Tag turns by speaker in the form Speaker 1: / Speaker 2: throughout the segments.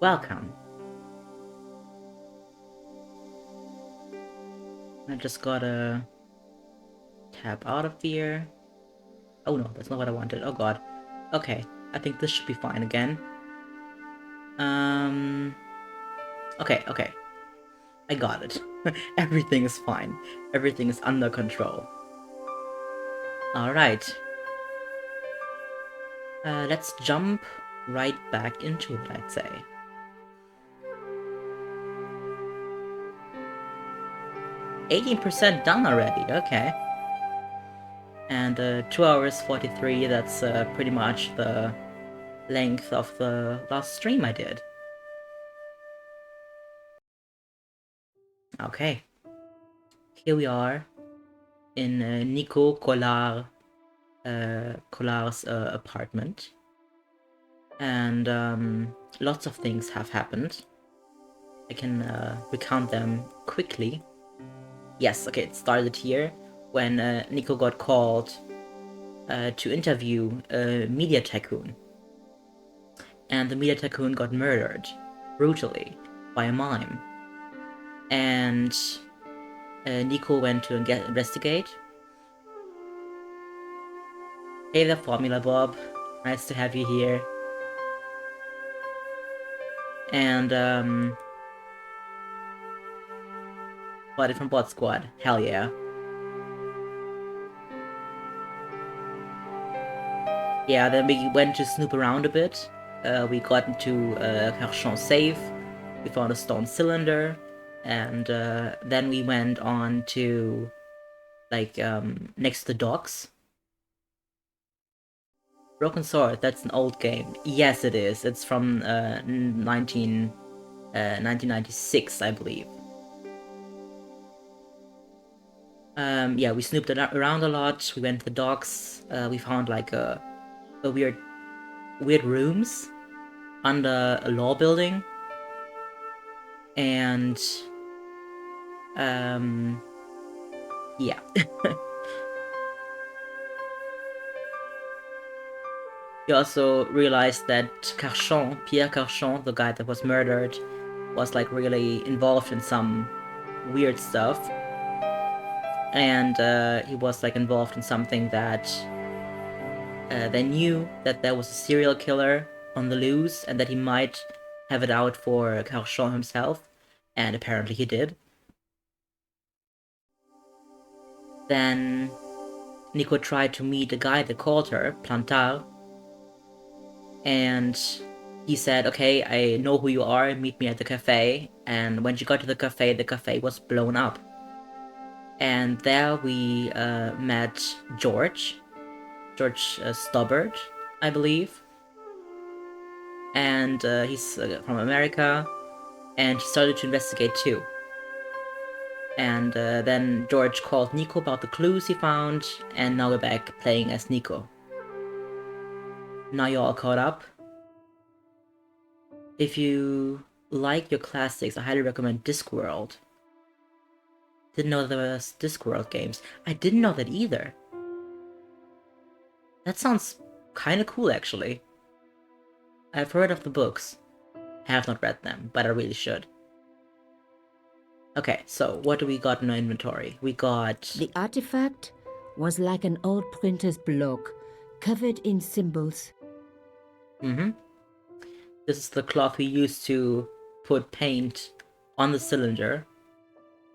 Speaker 1: Welcome. I just gotta tap out of here. Oh no, that's not what I wanted. Oh god. Okay, I think this should be fine again. Okay. I got it. Everything is fine. Everything is under control. Alright. Let's jump right back into it, I'd say. %18 done already, okay. And 2 hours 43, that's pretty much the length of the last stream I did. Okay. Here we are in Nico Collard's apartment. And lots of things have happened. I can recount them quickly. Yes, okay, it started here when Nico got called to interview a media tycoon. And the media tycoon got murdered brutally by a mime. And Nico went to investigate. Hey there, Formula Bob. Nice to have you here. And Buddy from Bot Squad. Hell yeah. Yeah, then we went to snoop around a bit. We got into Carchon's safe. We found a stone cylinder. And then we went on to, like, next to the docks. Broken Sword, that's an old game. Yes, it is. It's from 1996, I believe. Yeah, we snooped around a lot. We went to the docks. We found like a weird rooms under a law building, and yeah. We also realized that Pierre Carchon, the guy that was murdered, was like really involved in some weird stuff. And he was like involved in something that they knew that there was a serial killer on the loose and that he might have it out for Carchon himself, and apparently he did. Then Nico tried to meet the guy that called her, Plantard, and he said, okay, I know who you are, meet me at the cafe. And when she got to the cafe was blown up. And there we met George Stobbart, I believe. And he's from America, and he started to investigate too. And then George called Nico about the clues he found, and now we're back playing as Nico. Now you're all caught up. If you like your classics, I highly recommend Discworld. Didn't know there was Discworld games. I didn't know that either. That sounds kinda cool, actually. I've heard of the books. Have not read them, but I really should. Okay, so what do we got in our inventory? We got...
Speaker 2: The artifact was like an old printer's block, covered in symbols.
Speaker 1: This is the cloth we used to put paint on the cylinder.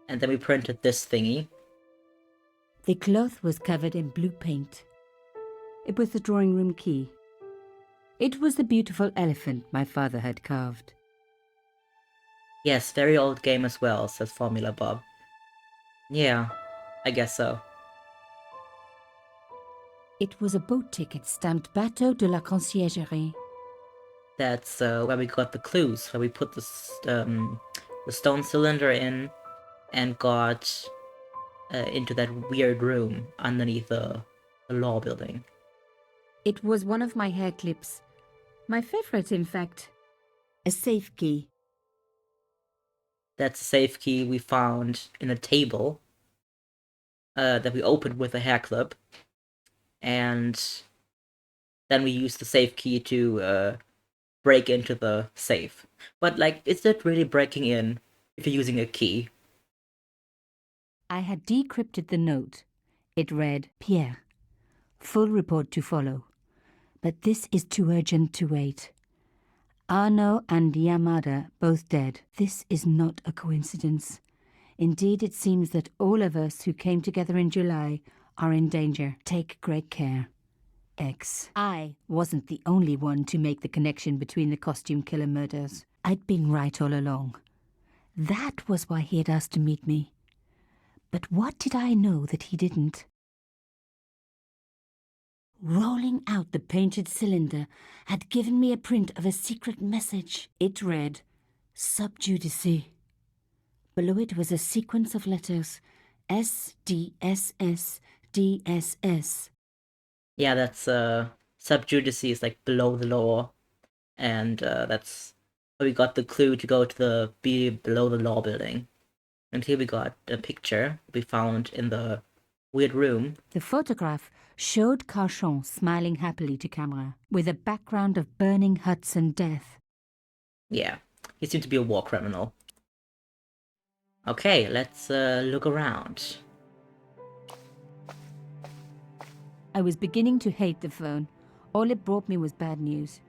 Speaker 1: And then we printed this thingy.
Speaker 2: The cloth was covered in blue paint. It was the drawing room key. It was the beautiful elephant my father had carved.
Speaker 1: Yes, very old game as well, says Formula Bob. Yeah, I guess so.
Speaker 2: It was a boat ticket stamped Bateau de la Conciergerie.
Speaker 1: That's where we got the clues, where we put the stone cylinder in and got into that weird room underneath the law building.
Speaker 2: It was one of my hair clips. My favorite, in fact. A safe key.
Speaker 1: That's a safe key we found in a table that we opened with a hair clip. And then we used the safe key to break into the safe. But, like, is that really breaking in if you're using a key?
Speaker 2: I had decrypted the note. It read, Pierre, full report to follow. But this is too urgent to wait. Arno and Yamada both dead. This is not a coincidence. Indeed, it seems that all of us who came together in July are in danger. Take great care. X. I wasn't the only one to make the connection between the costume killer murders. I'd been right all along. That was why he had asked to meet me. But what did I know that he didn't? Rolling out the painted cylinder had given me a print of a secret message. It read, Sub Judice. Below it was a sequence of letters, SDSS, DSS.
Speaker 1: Yeah, that's, sub judice is like below the law. And, that's where we got the clue to go to the below the law building. And here we got a picture we found in the weird room.
Speaker 2: The photograph showed Carchon smiling happily to camera, with a background of burning huts and death.
Speaker 1: Yeah, he seemed to be a war criminal. Okay, let's look around.
Speaker 2: I was beginning to hate the phone. All it brought me was bad news.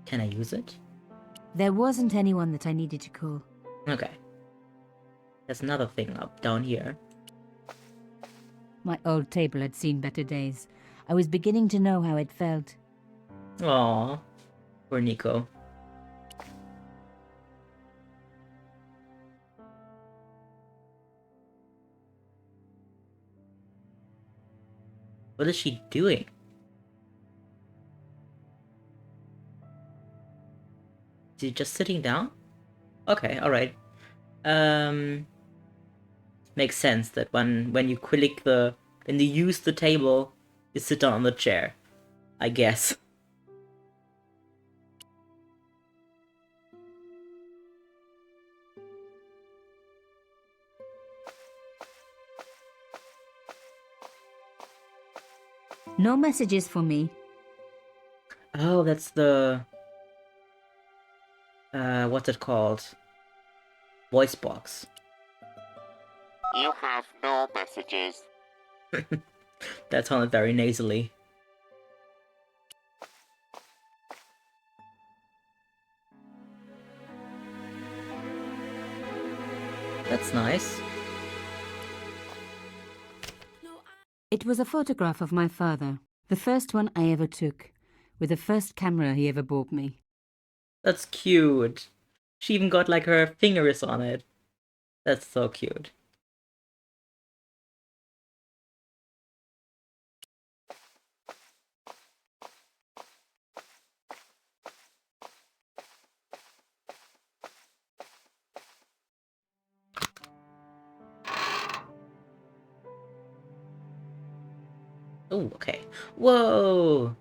Speaker 1: Can I use it?
Speaker 2: There wasn't anyone that I needed to call.
Speaker 1: Okay. There's another thing up down here.
Speaker 2: My old table had seen better days. I was beginning to know how it felt.
Speaker 1: Aww. Poor Nico. What is she doing? Is he just sitting down? Okay, alright. Makes sense that when you click when you use the table, you sit down on the chair. I guess.
Speaker 2: No messages for me.
Speaker 1: Oh, that's the... what's it called? Voice box.
Speaker 3: You have no messages.
Speaker 1: That sounded very nasally. That's nice.
Speaker 2: It was a photograph of my father, the first one I ever took, with the first camera he ever bought me.
Speaker 1: That's cute. She even got like her fingers on it. That's so cute. Oh, okay. Whoa!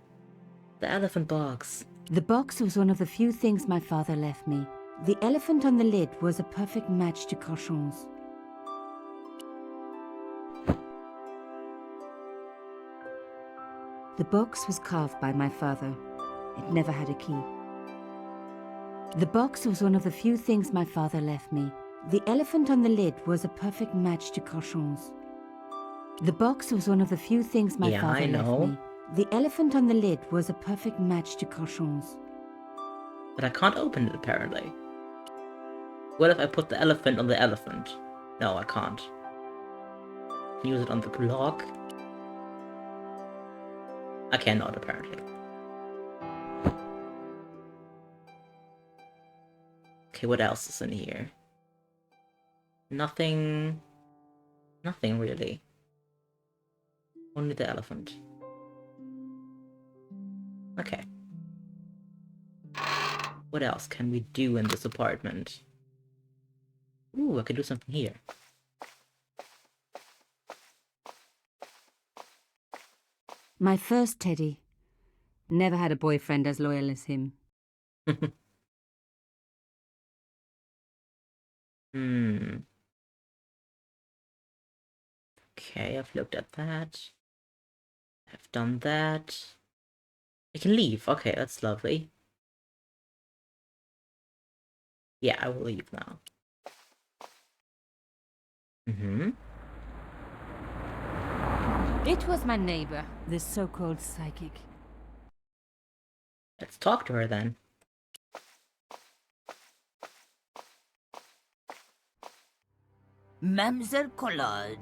Speaker 1: The elephant box.
Speaker 2: The box was one of the few things my father left me. The elephant on the lid was a perfect match to Carchon's. The box was carved by my father. It never had a key. The box was one of the few things my father left me. The elephant on the lid was a perfect match to Carchon's. The box was one of the few things my father left me. The elephant on the lid was a perfect match to Carchon's.
Speaker 1: But I can't open it apparently. What if I put the elephant on the elephant? No, I can't. Can use it on the block? I cannot apparently. Okay, what else is in here? Nothing... Nothing really. Only the elephant. Okay. What else can we do in this apartment? Ooh, I can do something here.
Speaker 2: My first teddy. Never had a boyfriend as loyal as him.
Speaker 1: Okay, I've looked at that. I've done that. I can leave. Okay, that's lovely. Yeah, I will leave now. Mm-hmm.
Speaker 2: It was my neighbor, the so-called psychic.
Speaker 1: Let's talk to her then.
Speaker 4: Mademoiselle Collard.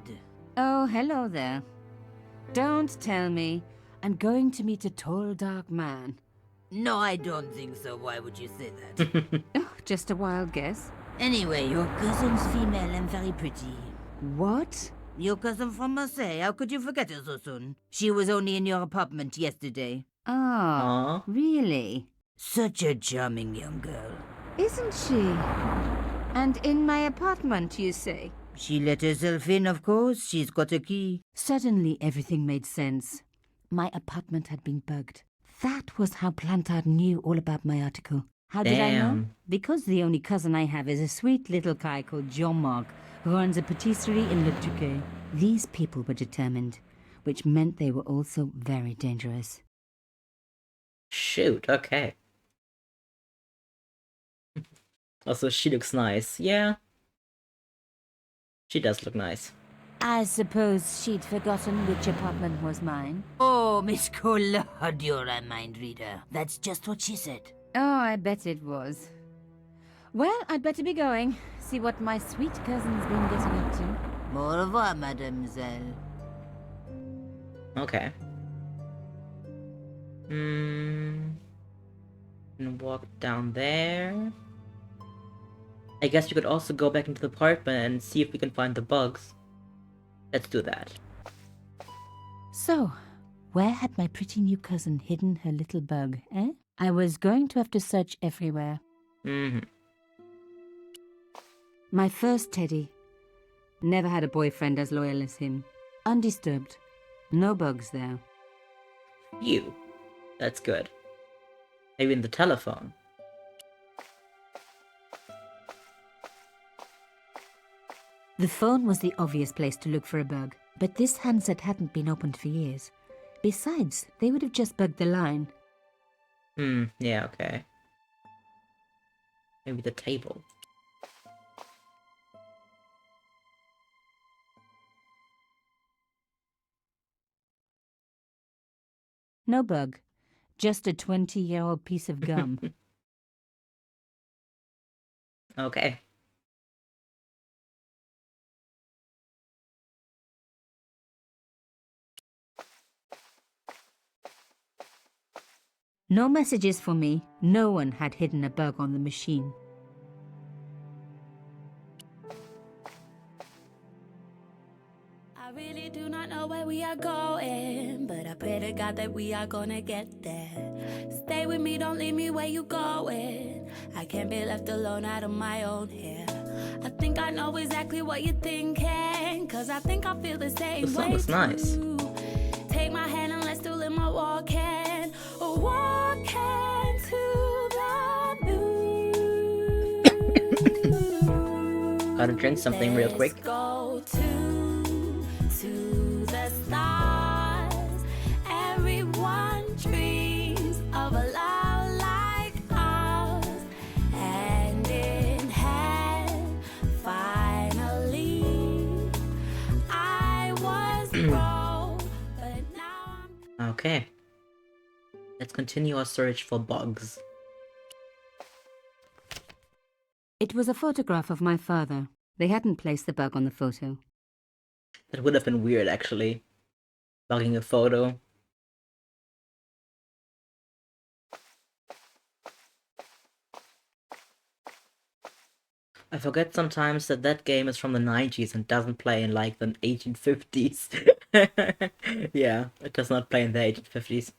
Speaker 2: Oh, hello there. Don't tell me. I'm going to meet a tall, dark man.
Speaker 4: No, I don't think so. Why would you say that?
Speaker 2: Oh, just a wild guess.
Speaker 4: Anyway, your cousin's female and very pretty.
Speaker 2: What?
Speaker 4: Your cousin from Marseille. How could you forget her so soon? She was only in your apartment yesterday.
Speaker 2: Ah,
Speaker 1: Aw.
Speaker 2: really?
Speaker 4: Such a charming young girl.
Speaker 2: Isn't she? And in my apartment, you say?
Speaker 4: She let herself in, of course. She's got a key.
Speaker 2: Suddenly, everything made sense. My apartment had been bugged. That was how Plantard knew all about my article. How did I know?
Speaker 1: Damn.
Speaker 2: Because the only cousin I have is a sweet little guy called Jean-Marc, who runs a patisserie in Le Touquet. These people were determined, which meant they were also very dangerous.
Speaker 1: Shoot, okay. Also, she looks nice. Yeah. She does look nice.
Speaker 2: I suppose she'd forgotten which apartment was mine.
Speaker 4: Oh, Miss Collard, you're a mind reader. That's just what she said.
Speaker 2: Oh, I bet it was. Well, I'd better be going. See what my sweet cousin's been getting up to.
Speaker 4: Au revoir, mademoiselle.
Speaker 1: Okay. And walk down there. I guess we could also go back into the apartment and see if we can find the bugs. Let's do that.
Speaker 2: So, where had my pretty new cousin hidden her little bug, eh? I was going to have to search everywhere.
Speaker 1: Mm-hmm.
Speaker 2: My first teddy. Never had a boyfriend as loyal as him. Undisturbed. No bugs there.
Speaker 1: You. That's good. Maybe in the telephone.
Speaker 2: The phone was the obvious place to look for a bug, but this handset hadn't been opened for years. Besides, they would have just bugged the line.
Speaker 1: Yeah, okay. Maybe the table.
Speaker 2: No bug. Just a 20-year-old piece of gum.
Speaker 1: Okay.
Speaker 2: No messages for me. No one had hidden a bug on the machine.
Speaker 5: I really do not know where we are going, but I pray to God that we are gonna get there. Stay with me, don't leave me where you going. I can't be left alone out of my own hair. I think I know exactly what you're thinking, cause I think I feel the same
Speaker 1: The song
Speaker 5: way
Speaker 1: is nice.
Speaker 5: too. Take my hand and let's do a little more walking, walking to the moon.
Speaker 1: Gotta drink something real quick.
Speaker 5: Let's go to the stars. Everyone dreams of a love like ours. Hand in hand, finally. I was broke, but now I'm
Speaker 1: Okay. Let's continue our search for bugs.
Speaker 2: It was a photograph of my father. They hadn't placed the bug on the photo.
Speaker 1: That would have been weird, actually. Bugging a photo. I forget sometimes that that game is from the 90s and doesn't play in like the 1850s. Yeah, it does not play in the 1850s.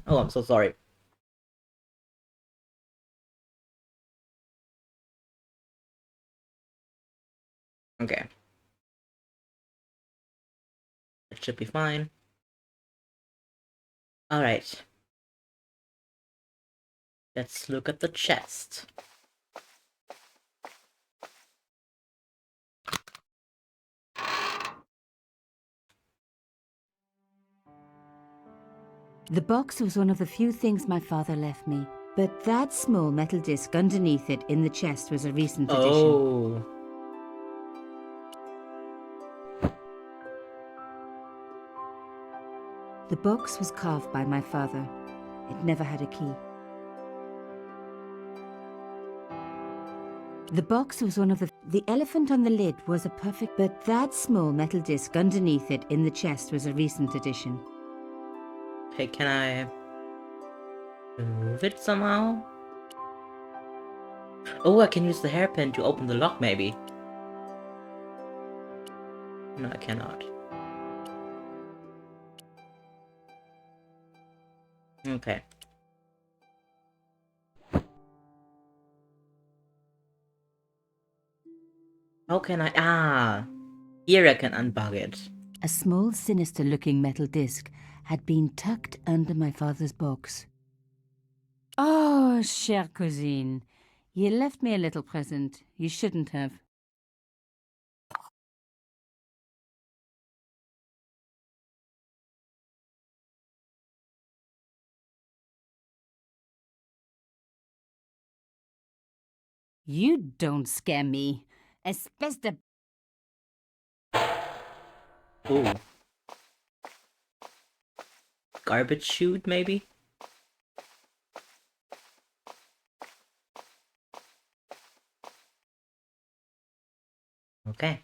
Speaker 1: Oh, I'm so sorry. Okay. It should be fine. Alright. Let's look at the chest.
Speaker 2: The box was one of the few things my father left me, But that small metal disc underneath it in the chest was a recent addition.
Speaker 1: Oh.
Speaker 2: The box was carved by my father. It never had a key. The box was one of the elephant on the lid was a perfect, but that small metal disc underneath it in the chest was a recent addition.
Speaker 1: Okay, can I remove it somehow? Oh, I can use the hairpin to open the lock, maybe. No, I cannot. Okay. How can I... Ah! Here I can unbug it.
Speaker 2: A small, sinister-looking metal disc had been tucked under my father's box. Oh, chère cousine, you left me a little present. You shouldn't have. You don't scare me. Espèce de...
Speaker 1: Ooh. Garbage chute, maybe? Okay.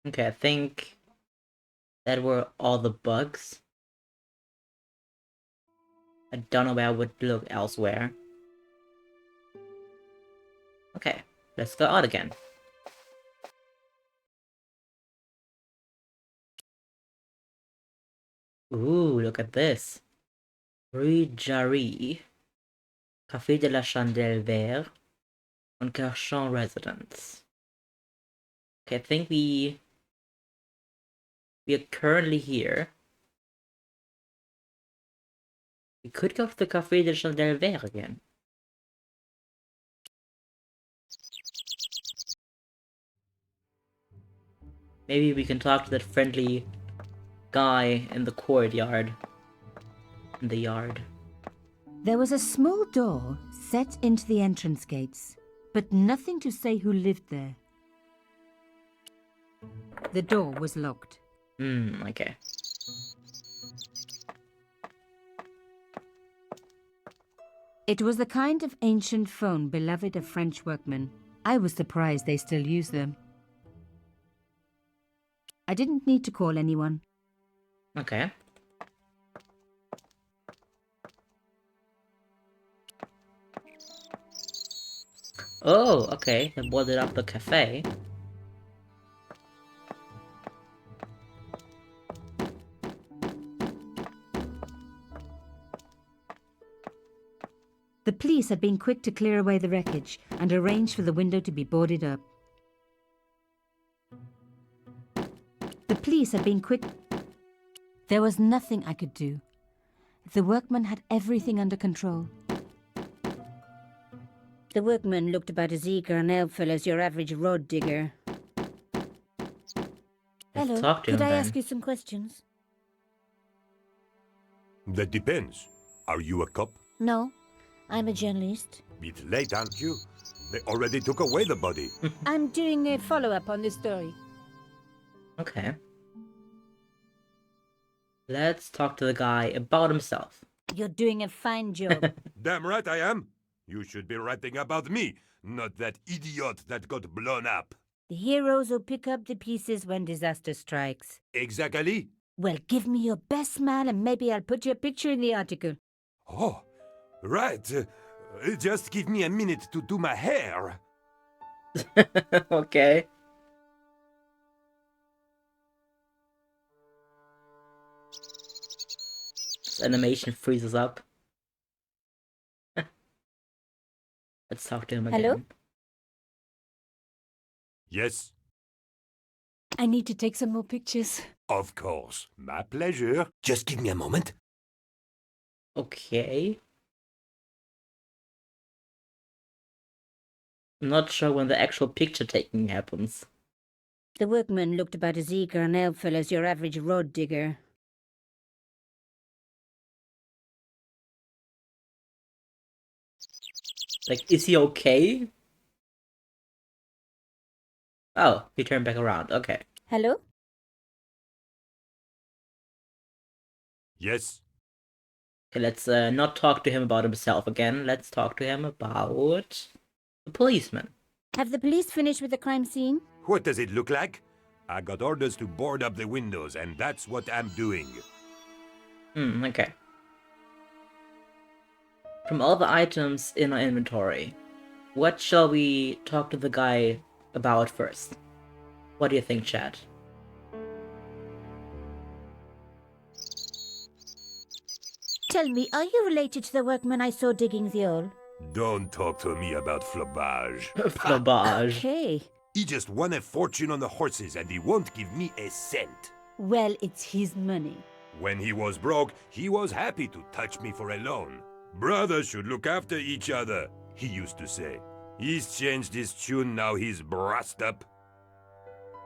Speaker 1: Okay, I think that were all the bugs. I don't know where I would look elsewhere. Okay, let's go out again. Ooh, look at this. Rue Jarry, Café de la Chandelle Vert, and Kershon Residence. Okay, I think we are currently here. We could go to the Café de Chandelle Vert again. Maybe we can talk to that friendly guy in the courtyard. In the yard.
Speaker 2: There was a small door set into the entrance gates, but nothing to say who lived there. The door was locked.
Speaker 1: Okay.
Speaker 2: It was the kind of ancient phone beloved of French workmen. I was surprised they still use them. I didn't need to call anyone.
Speaker 1: Okay. Oh, okay. They boarded up the cafe.
Speaker 2: The police had been quick to clear away the wreckage and arrange for the window to be boarded up. The police had been quick. There was nothing I could do. The workman had everything under control. The workman looked about as eager and helpful as your average road digger.
Speaker 1: Let's
Speaker 2: Hello,
Speaker 1: talk to
Speaker 2: could
Speaker 1: him
Speaker 2: I
Speaker 1: then.
Speaker 2: ask you some questions?
Speaker 6: That depends. Are you a cop?
Speaker 2: No, I'm a journalist.
Speaker 6: Bit late, aren't you? They already took away the body.
Speaker 2: I'm doing a follow-up on this story.
Speaker 1: Okay. Let's talk to the guy about himself.
Speaker 2: You're doing a fine job.
Speaker 6: Damn right I am. You should be writing about me, not that idiot that got blown up.
Speaker 2: The heroes who pick up the pieces when disaster strikes.
Speaker 6: Exactly.
Speaker 2: Well, give me your best smile and maybe I'll put your picture in the article.
Speaker 6: Oh, right. Just give me a minute to do my hair.
Speaker 1: Okay. This animation freezes up. Let's talk to him again.
Speaker 2: Hello?
Speaker 6: Yes,
Speaker 2: I need to take some more pictures.
Speaker 6: of course. My pleasure. Just give me a moment.
Speaker 1: Okay. I'm not sure when the actual picture taking happens.
Speaker 2: The workman looked about as eager and helpful as your average road digger.
Speaker 1: Like, is he okay? Oh, he turned back around. Okay.
Speaker 2: Hello?
Speaker 6: Yes?
Speaker 1: Okay, let's not talk to him about himself again. Let's talk to him about the policeman.
Speaker 2: Have the police finished with the crime scene?
Speaker 6: What does it look like? I got orders to board up the windows, and that's what I'm doing.
Speaker 1: Okay. From all the items in our inventory, what shall we talk to the guy about first? What do you think, Chad?
Speaker 2: Tell me, are you related to the workman I saw digging the hole?
Speaker 6: Don't talk to me about flobage.
Speaker 1: Flobage.
Speaker 2: Okay.
Speaker 6: He just won a fortune on the horses, and he won't give me a cent.
Speaker 2: Well, it's his money.
Speaker 6: When he was broke, he was happy to touch me for a loan. Brothers should look after each other, he used to say. He's changed his tune, now he's brassed up.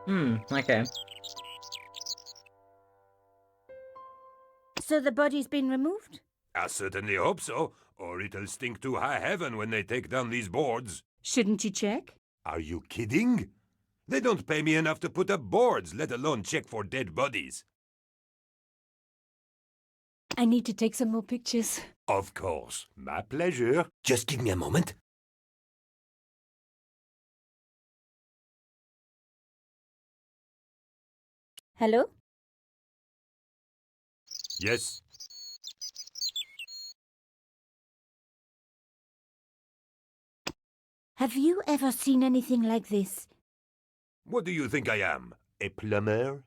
Speaker 1: Okay.
Speaker 2: So the body's been removed?
Speaker 6: I certainly hope so, or it'll stink to high heaven when they take down these boards.
Speaker 2: Shouldn't you check?
Speaker 6: Are you kidding? They don't pay me enough to put up boards, let alone check for dead bodies.
Speaker 2: I need to take some more pictures.
Speaker 6: Of course. My pleasure. Just give me a moment.
Speaker 2: Hello?
Speaker 6: Yes?
Speaker 2: Have you ever seen anything like this?
Speaker 6: What do you think I am? A plumber?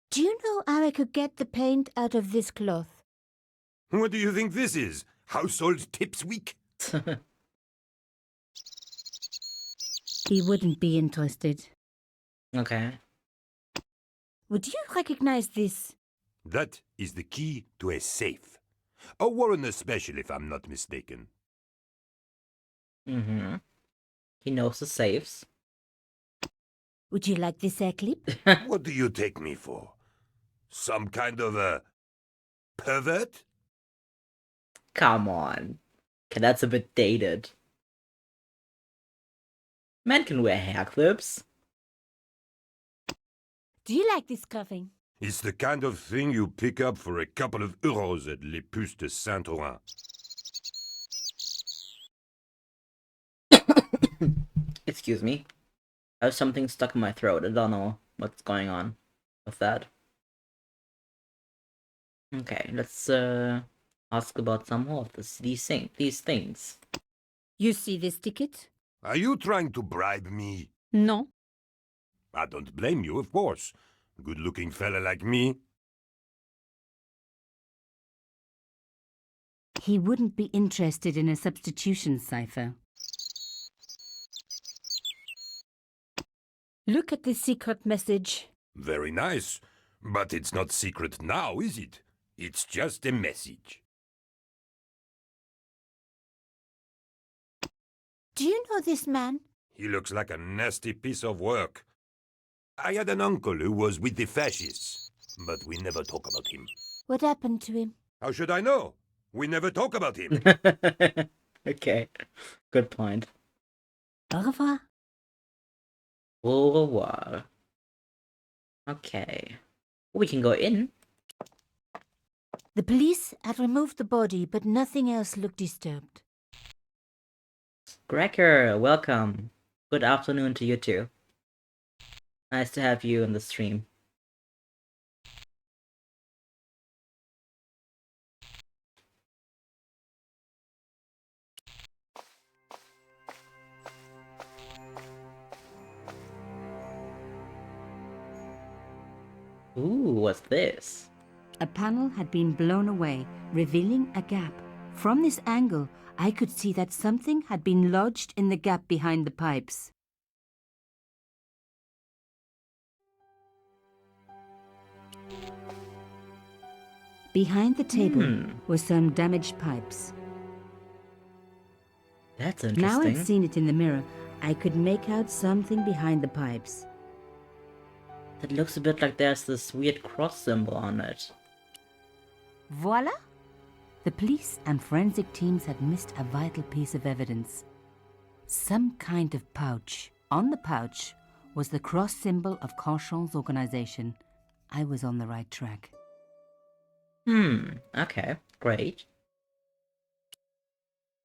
Speaker 2: Do you know how I could get the paint out of this cloth?
Speaker 6: What do you think this is? Household Tips Week?
Speaker 2: He wouldn't be interested.
Speaker 1: Okay.
Speaker 2: Would you recognize this?
Speaker 6: That is the key to a safe. A Warrener special, if I'm not mistaken.
Speaker 1: He knows the safes.
Speaker 2: Would you like this hair clip?
Speaker 6: What do you take me for? Some kind of a pervert?
Speaker 1: Come on. Okay, that's a bit dated. Men can wear hair clips.
Speaker 2: Do you like this cuffing?
Speaker 6: It's the kind of thing you pick up for a couple of euros at Les Puces de Saint-Ouen.
Speaker 1: Excuse me. I have something stuck in my throat. I don't know what's going on with that. Okay, let's ask about some more of these things.
Speaker 2: You see this ticket?
Speaker 6: Are you trying to bribe me?
Speaker 2: No.
Speaker 6: I don't blame you, of course. Good-looking fella like me.
Speaker 2: He wouldn't be interested in a substitution cipher. Look at this secret message.
Speaker 6: Very nice. But it's not secret now, is it? It's just a message.
Speaker 2: Do you know this man?
Speaker 6: He looks like a nasty piece of work. I had an uncle who was with the fascists, but we never talk about him.
Speaker 2: What happened to him?
Speaker 6: How should I know? We never talk about him.
Speaker 1: Okay, good point.
Speaker 2: Au revoir.
Speaker 1: Au revoir. Okay. We can go in.
Speaker 2: The police had removed the body, but nothing else looked disturbed.
Speaker 1: Grecker, welcome. Good afternoon to you too. Nice to have you in the stream. Ooh, what's this?
Speaker 2: A panel had been blown away, revealing a gap. From this angle, I could see that something had been lodged in the gap behind the pipes. Behind the table were some damaged pipes.
Speaker 1: That's
Speaker 2: Now I'd
Speaker 1: interesting.
Speaker 2: seen it in the mirror, I could make out something behind the pipes.
Speaker 1: It looks a bit like there's this weird cross symbol on it.
Speaker 2: Voila! The police and forensic teams had missed a vital piece of evidence. Some kind of pouch. On the pouch was the cross symbol of Corchon's organization. I was on the right track.
Speaker 1: Okay, great.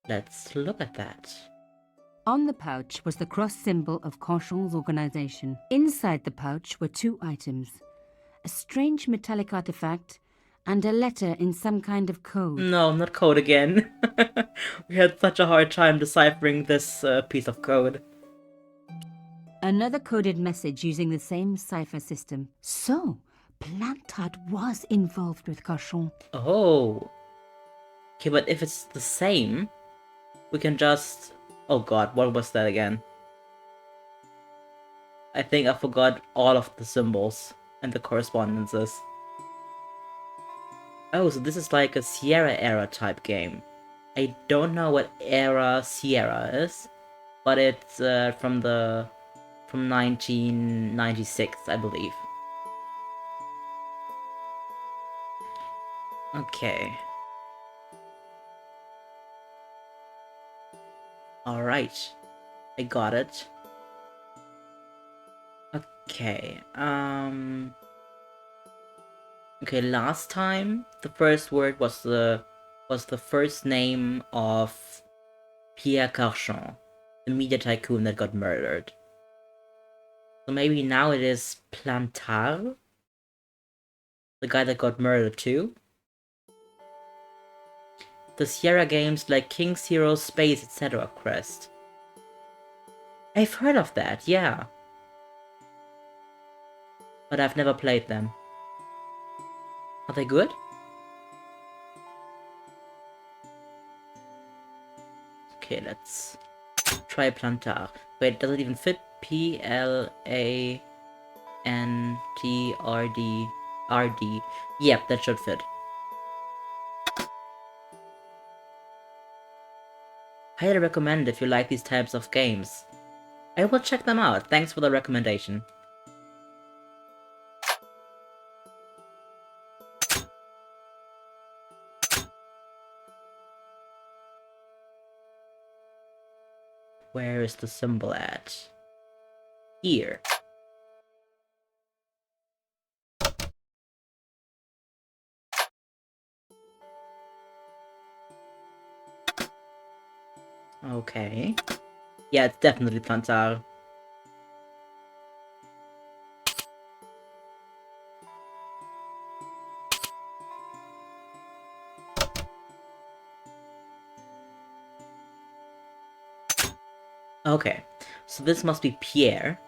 Speaker 1: Let's look at that.
Speaker 2: On the pouch was the cross symbol of Corchon's organization. Inside the pouch were two items: a strange metallic artifact and a letter in some kind of code.
Speaker 1: No, not code again. We had such a hard time deciphering this piece of code.
Speaker 2: Another coded message using the same cipher system. So, Plantard was involved with Corchon.
Speaker 1: Oh. Okay, but if it's the same, we can just... Oh god, what was that again? I think I forgot all of the symbols and the correspondences. Oh, so this is like a Sierra era type game. I don't know what era Sierra is, but it's from 1996, I believe. Okay. Alright. I got it. Okay, okay, last time the first word was the first name of Pierre Carchon, the media tycoon that got murdered. So maybe now it is Plantard, the guy that got murdered too. The Sierra games like King's Hero, Space, etc. crest. I've heard of that, yeah. But I've never played them. Are they good? Okay, let's try Plantard. Wait, does it even fit? Plantard. Yep, that should fit. Highly recommend if you like these types of games. I will check them out. Thanks for the recommendation. Where is the symbol at? Here. Okay. Yeah, it's definitely Plantard. Okay, so this must be Pierre.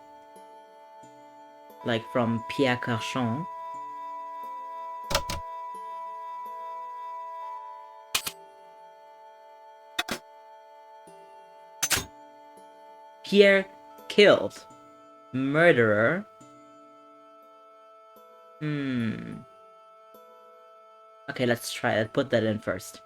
Speaker 1: Like from Pierre Carchon. Pierre killed. Murderer. Okay, let's try it. Put that in first.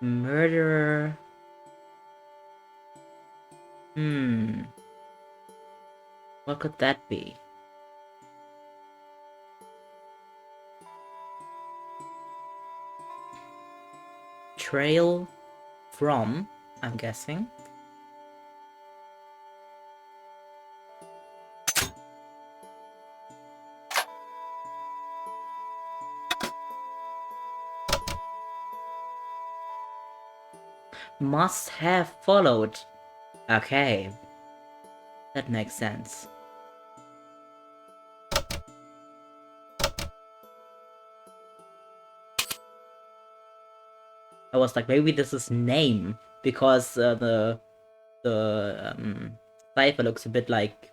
Speaker 1: Murderer. What could that be? Trail from, I'm guessing. Must have followed. Okay. That makes sense. I was like, maybe this is name, because the cipher looks a bit like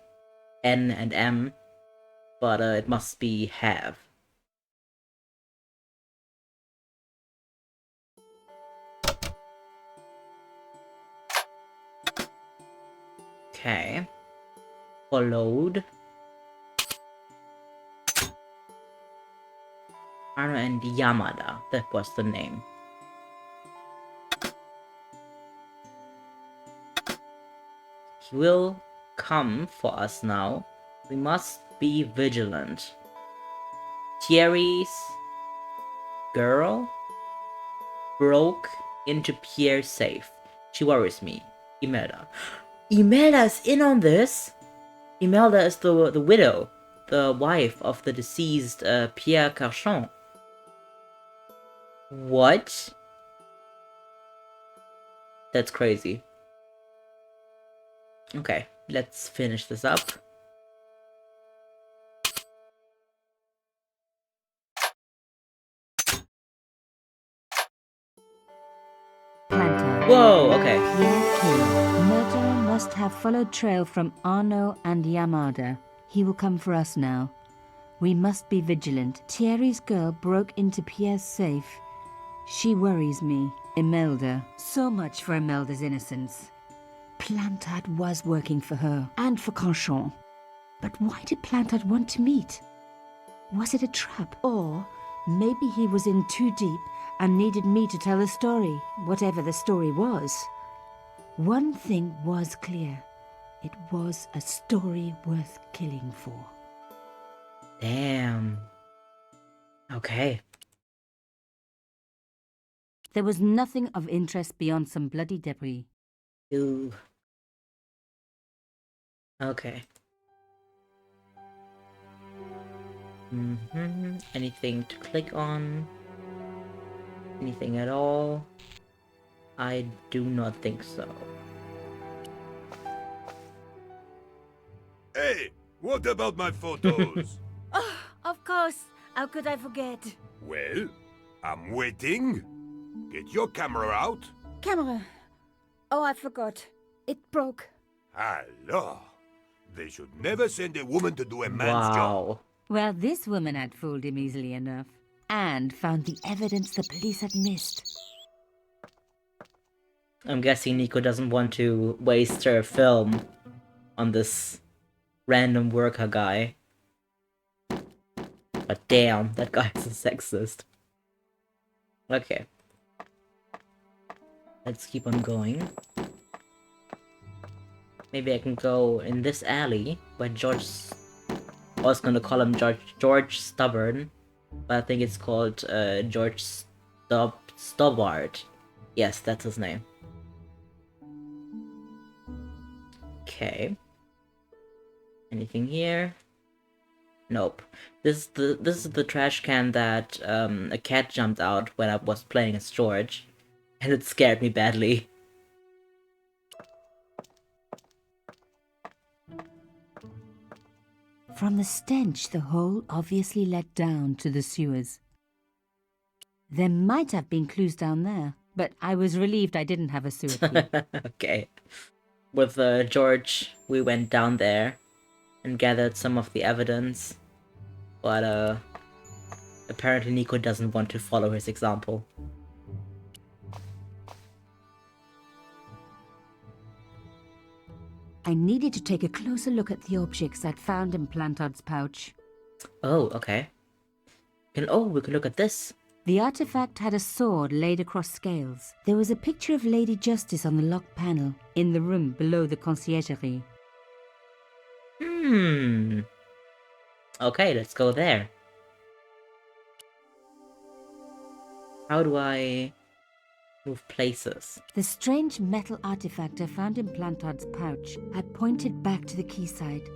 Speaker 1: N and M, but it must be have. Okay. Followed. Arno and Yamada, that was the name. He will come for us now. We must be vigilant. Thierry's girl broke into Pierre's safe. She worries me. Imelda. Imelda is in on this! Imelda is the widow, the wife of the deceased Pierre Carchon. What? That's crazy. Okay, let's finish this up.
Speaker 2: Planta.
Speaker 1: Whoa, okay.
Speaker 2: Pierre killed. Murderer must have followed trail from Arno and Yamada. He will come for us now. We must be vigilant. Thierry's girl broke into Pierre's safe. She worries me. Imelda. So much for Imelda's innocence. Plantard was working for her, and for Carchon. But why did Plantard want to meet? Was it a trap? Or maybe he was in too deep and needed me to tell the story, whatever the story was. One thing was clear. It was a story worth killing for.
Speaker 1: Damn. Okay.
Speaker 2: There was nothing of interest beyond some bloody debris.
Speaker 1: Ew. Okay. Anything to click on? Anything at all? I do not think so.
Speaker 6: Hey, what about my photos?
Speaker 4: Oh, of course. How could I forget?
Speaker 6: Well, I'm waiting. Get your camera out.
Speaker 4: Camera. Oh, I forgot. It broke.
Speaker 6: Hello. They should never send a woman to do a man's job.
Speaker 1: Wow.
Speaker 2: Well, this woman had fooled him easily enough, and found the evidence the police had missed.
Speaker 1: I'm guessing Nico doesn't want to waste her film on this random worker guy. But damn, that guy is a sexist. Okay. Let's keep on going. Maybe I can go in this alley where George... I was gonna call him George Stubborn, but I think it's called George Stobbart. Yes, that's his name. Okay. Anything here? Nope. This is the trash can that a cat jumped out when I was playing as George, and it scared me badly.
Speaker 2: From the stench, the hole obviously led down to the sewers. There might have been clues down there, but I was relieved I didn't have a sewer key.
Speaker 1: Okay. With George, we went down there and gathered some of the evidence, but apparently Nico doesn't want to follow his example.
Speaker 2: I needed to take a closer look at the objects I'd found in Plantard's pouch.
Speaker 1: Oh, okay. We can look at this.
Speaker 2: The artifact had a sword laid across scales. There was a picture of Lady Justice on the locked panel, in the room below the conciergerie.
Speaker 1: Okay, let's go there. How do I move places?
Speaker 2: The strange metal artifact I found in Plantard's pouch. I pointed back to the quayside.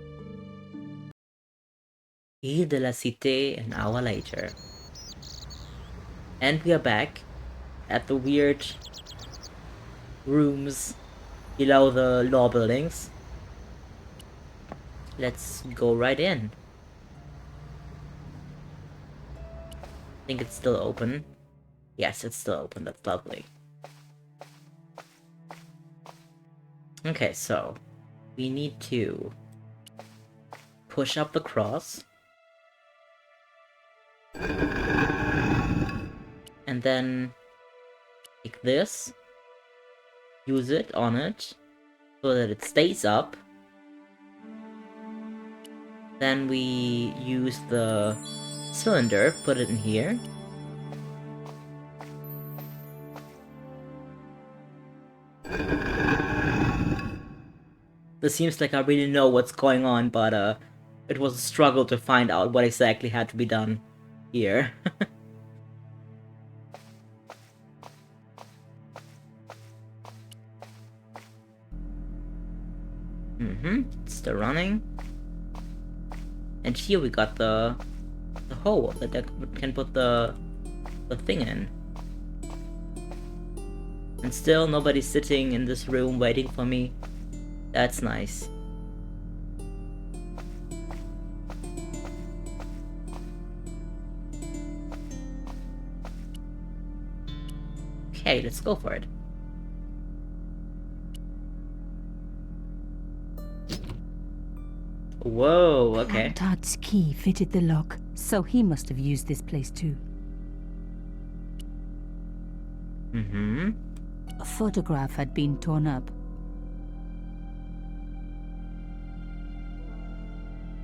Speaker 1: Ile de la Cité an hour later. And we are back at the weird rooms below the law buildings. Let's go right in. I think it's still open. Yes, it's still open. That's lovely. Okay, so we need to push up the cross. And then take this, use it on it, so that it stays up, Then we use the cylinder, put it in here. This seems like I really know what's going on, but it was a struggle to find out what exactly had to be done here. It's still running. And here we got the hole that can put the thing in. And still nobody's sitting in this room waiting for me. That's nice. Okay, let's go for it. Whoa, okay.
Speaker 2: Plantard's key fitted the lock, so he must have used this place too. A photograph had been torn up.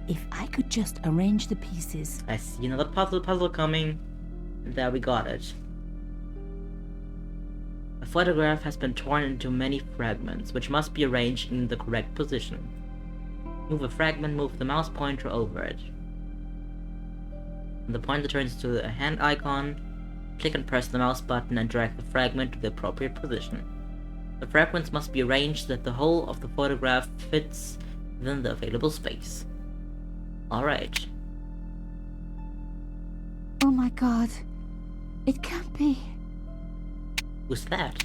Speaker 2: If I could just arrange the pieces...
Speaker 1: I see another puzzle coming. And there we got it. A photograph has been torn into many fragments, which must be arranged in the correct position. Move a fragment, move the mouse pointer over it. When the pointer turns to a hand icon, click and press the mouse button and drag the fragment to the appropriate position. The fragments must be arranged so that the whole of the photograph fits within the available space. Alright.
Speaker 2: Oh my god. It can't be.
Speaker 1: Who's that?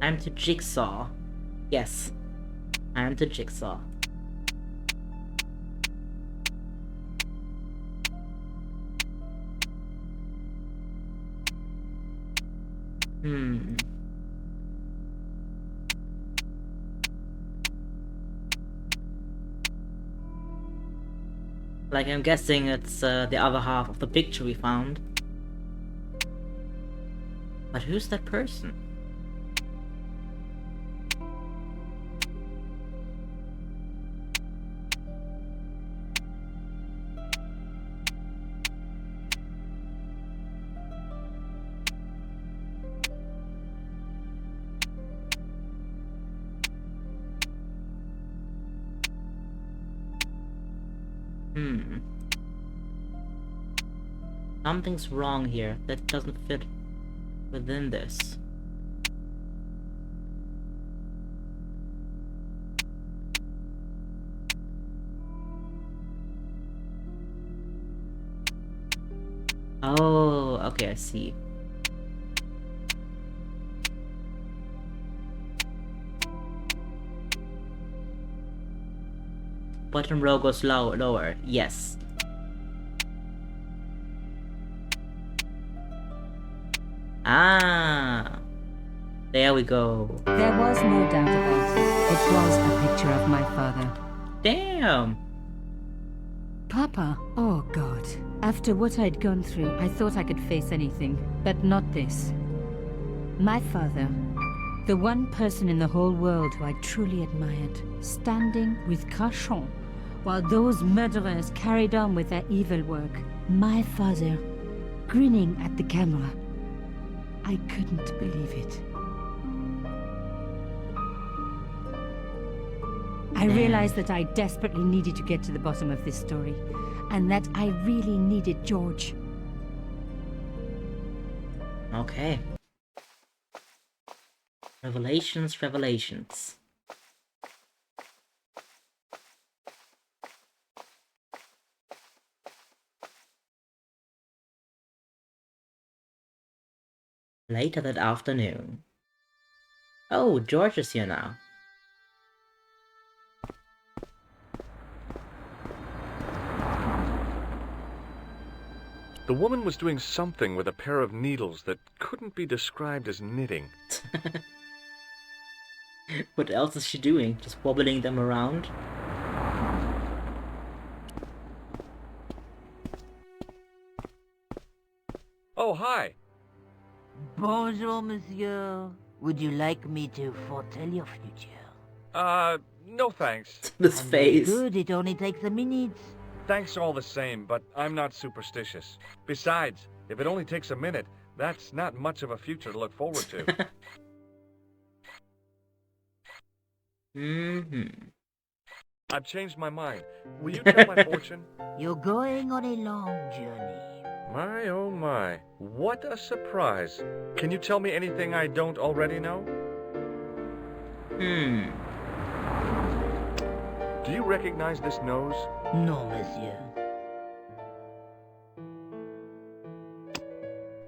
Speaker 1: I'm the Jigsaw. Yes, I'm the Jigsaw. Like, I'm guessing it's the other half of the picture we found. But who's that person? Something's wrong here. That doesn't fit within this. Oh, okay, I see. Bottom row goes lower, yes. Ah, there we go.
Speaker 2: There was no doubt about it. It was a picture of my father.
Speaker 1: Damn.
Speaker 2: Papa, oh God. After what I'd gone through, I thought I could face anything, but not this. My father, the one person in the whole world who I truly admired, standing with Crachon, while those murderers carried on with their evil work. My father, grinning at the camera. I couldn't believe it. I realized that I desperately needed to get to the bottom of this story, and that I really needed George.
Speaker 1: Okay. Revelations. Later that afternoon. Oh, George is here now.
Speaker 7: The woman was doing something with a pair of needles that couldn't be described as knitting.
Speaker 1: What else is she doing? Just wobbling them around?
Speaker 7: Oh, hi.
Speaker 4: Bonjour, monsieur. Would you like me to foretell your future?
Speaker 7: No thanks.
Speaker 1: This face.
Speaker 4: Good, it only takes a minute.
Speaker 7: Thanks all the same, but I'm not superstitious. Besides, if it only takes a minute, that's not much of a future to look forward to. I've changed my mind. Will you tell my fortune?
Speaker 4: You're going on a long journey.
Speaker 7: My, oh my. What a surprise. Can you tell me anything I don't already know? Do you recognize this nose?
Speaker 4: No, monsieur.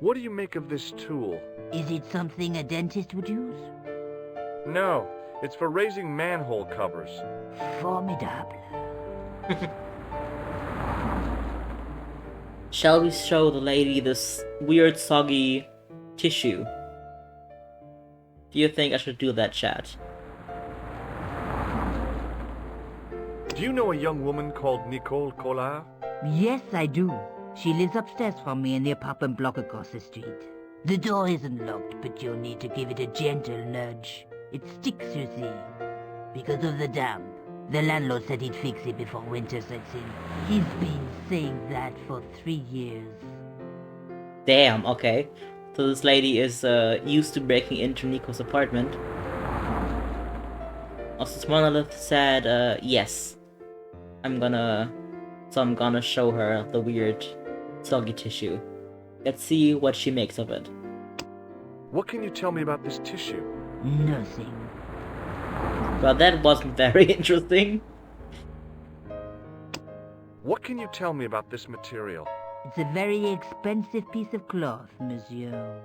Speaker 7: What do you make of this tool?
Speaker 4: Is it something a dentist would use?
Speaker 7: No, it's for raising manhole covers.
Speaker 4: Formidable.
Speaker 1: Shall we show the lady this weird soggy tissue? Do you think I should do that, chat?
Speaker 7: Do you know a young woman called Nicole Collard?
Speaker 4: Yes, I do. She lives upstairs from me in the apartment block across the street. The door isn't locked, but you'll need to give it a gentle nudge. It sticks, you see, because of the damp. The landlord said he'd fix it before winter sets in. He's been saying that for 3 years.
Speaker 1: Damn, okay. So this lady is used to breaking into Nico's apartment. Also, Monolith said, yes. I'm gonna show her the weird soggy tissue. Let's see what she makes of it.
Speaker 7: What can you tell me about this tissue?
Speaker 4: Nothing.
Speaker 1: Well, that wasn't very interesting.
Speaker 7: What can you tell me about this material?
Speaker 4: It's a very expensive piece of cloth, monsieur.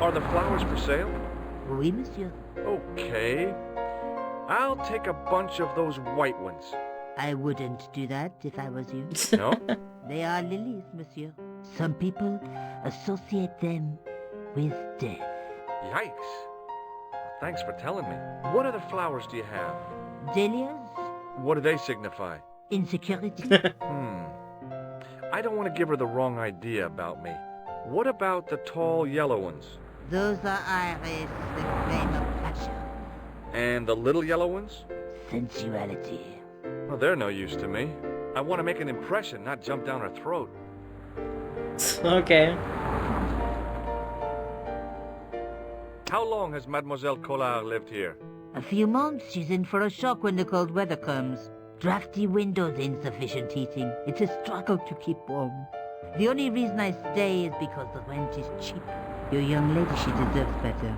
Speaker 7: Are the flowers for sale?
Speaker 4: Oui, monsieur.
Speaker 7: Okay. I'll take a bunch of those white ones.
Speaker 4: I wouldn't do that if I was you.
Speaker 7: No?
Speaker 4: They are lilies, monsieur. Some people associate them with death.
Speaker 7: Yikes. Thanks for telling me. What other flowers do you have?
Speaker 4: Dahlias?
Speaker 7: What do they signify?
Speaker 4: Insecurity?
Speaker 7: I don't want to give her the wrong idea about me. What about the tall yellow ones?
Speaker 4: Those are iris, the flame of passion.
Speaker 7: And the little yellow ones?
Speaker 4: Sensuality.
Speaker 7: Well, they're no use to me. I want to make an impression, not jump down her throat.
Speaker 1: Okay.
Speaker 7: How long has Mademoiselle Collard lived here?
Speaker 4: A few months. She's in for a shock when the cold weather comes. Drafty windows, insufficient heating. It's a struggle to keep warm. The only reason I stay is because the rent is cheap. Your young lady, she deserves better.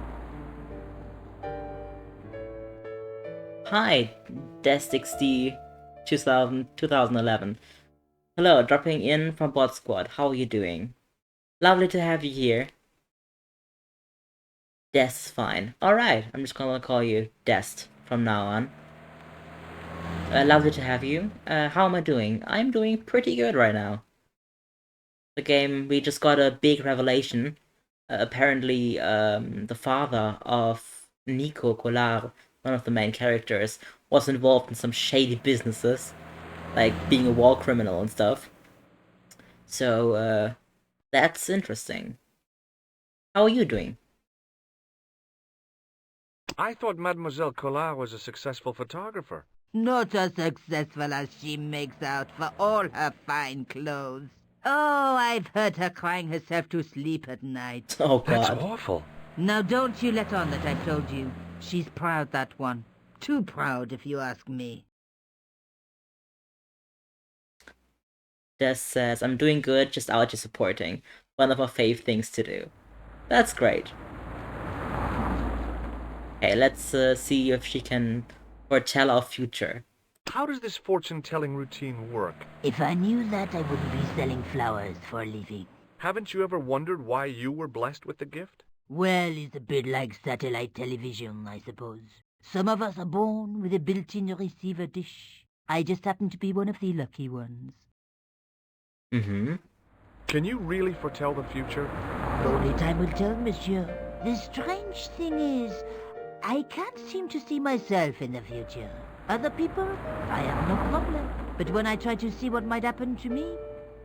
Speaker 1: Hi, Des60 2011. Hello, dropping in from Bot Squad. How are you doing? Lovely to have you here. Des, fine. Alright, I'm just gonna call you Dest from now on. Lovely to have you. How am I doing? I'm doing pretty good right now. The game, we just got a big revelation. Apparently, the father of Nico Collard, one of the main characters, was involved in some shady businesses, like being a war criminal and stuff. So, that's interesting. How are you doing?
Speaker 7: I thought Mademoiselle Collard was a successful photographer.
Speaker 4: Not as successful as she makes out for all her fine clothes. Oh, I've heard her crying herself to sleep at night.
Speaker 1: Oh god.
Speaker 7: That's awful.
Speaker 4: Now don't you let on that I've told you. She's proud, that one. Too proud, if you ask me.
Speaker 1: Des says, I'm doing good, just out just supporting. One of our fave things to do. That's great. Okay, let's see if she can foretell our future.
Speaker 7: How does this fortune-telling routine work?
Speaker 4: If I knew that, I wouldn't be selling flowers for a living.
Speaker 7: Haven't you ever wondered why you were blessed with the gift?
Speaker 4: Well, it's a bit like satellite television, I suppose. Some of us are born with a built-in receiver dish. I just happen to be one of the lucky ones.
Speaker 1: Mm-hmm.
Speaker 7: Can you really foretell the future?
Speaker 4: Only time will tell, monsieur. The strange thing is, I can't seem to see myself in the future. Other people, I have no problem. But when I try to see what might happen to me,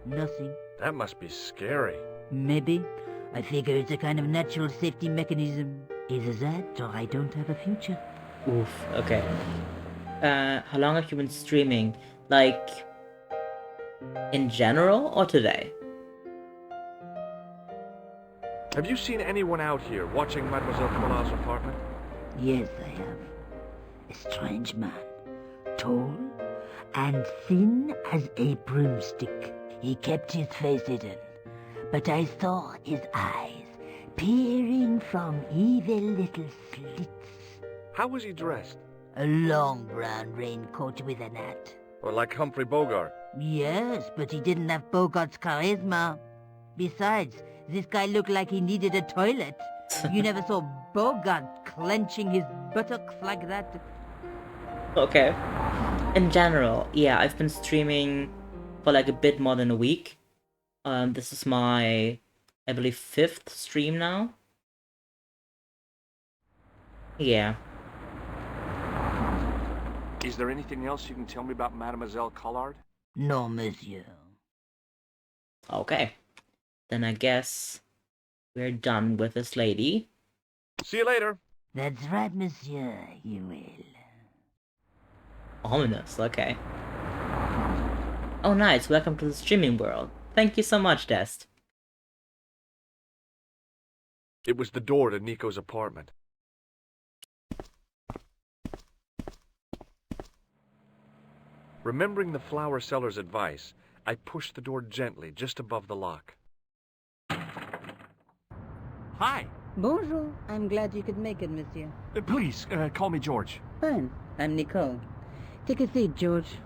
Speaker 4: nothing.
Speaker 7: That must be scary.
Speaker 4: Maybe. I figure it's a kind of natural safety mechanism. Either that, or I don't have a future.
Speaker 1: Oof, okay. How long have you been streaming? Like, in general or today?
Speaker 7: Have you seen anyone out here watching Mademoiselle Collard's apartment?
Speaker 4: Yes, I have. A strange man. Tall and thin as a broomstick. He kept his face hidden, but I saw his eyes peering from evil little slits.
Speaker 7: How was he dressed?
Speaker 4: A long brown raincoat with an hat.
Speaker 7: Or like Humphrey Bogart?
Speaker 4: Yes, but he didn't have Bogart's charisma. Besides, this guy looked like he needed a toilet. You never saw Bogart clenching his buttocks like that.
Speaker 1: Okay. In general, yeah, I've been streaming for like a bit more than a week. This is my, I believe, 5th stream now. Yeah.
Speaker 7: Is there anything else you can tell me about Mademoiselle Collard?
Speaker 4: No, monsieur.
Speaker 1: Okay. Then I guess we're done with this lady.
Speaker 7: See you later.
Speaker 4: That's right, monsieur, you will.
Speaker 1: Ominous, okay. Oh nice, welcome to the streaming world. Thank you so much, Dest.
Speaker 7: It was the door to Nico's apartment. Remembering the flower seller's advice, I pushed the door gently just above the lock.
Speaker 8: Hi.
Speaker 2: Bonjour. I'm glad you could make it, monsieur.
Speaker 8: Please, call me George.
Speaker 2: Fine. I'm Nicole. Take a seat, George.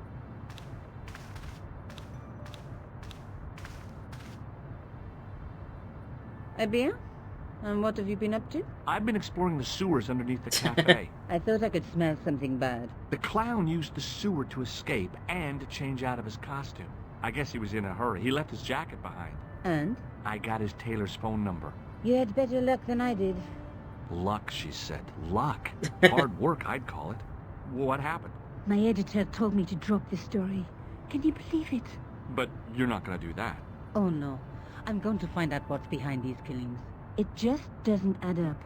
Speaker 2: Eh bien? And what have you been up to?
Speaker 8: I've been exploring the sewers underneath the cafe.
Speaker 2: I thought I could smell something bad.
Speaker 8: The clown used the sewer to escape and to change out of his costume. I guess he was in a hurry. He left his jacket behind.
Speaker 2: And?
Speaker 8: I got his tailor's phone number.
Speaker 2: You had better luck than I did.
Speaker 8: Luck, she said. Luck. Hard work, I'd call it. What happened?
Speaker 2: My editor told me to drop this story. Can you believe it?
Speaker 8: But you're not gonna do that.
Speaker 2: Oh no. I'm going to find out what's behind these killings. It just doesn't add up.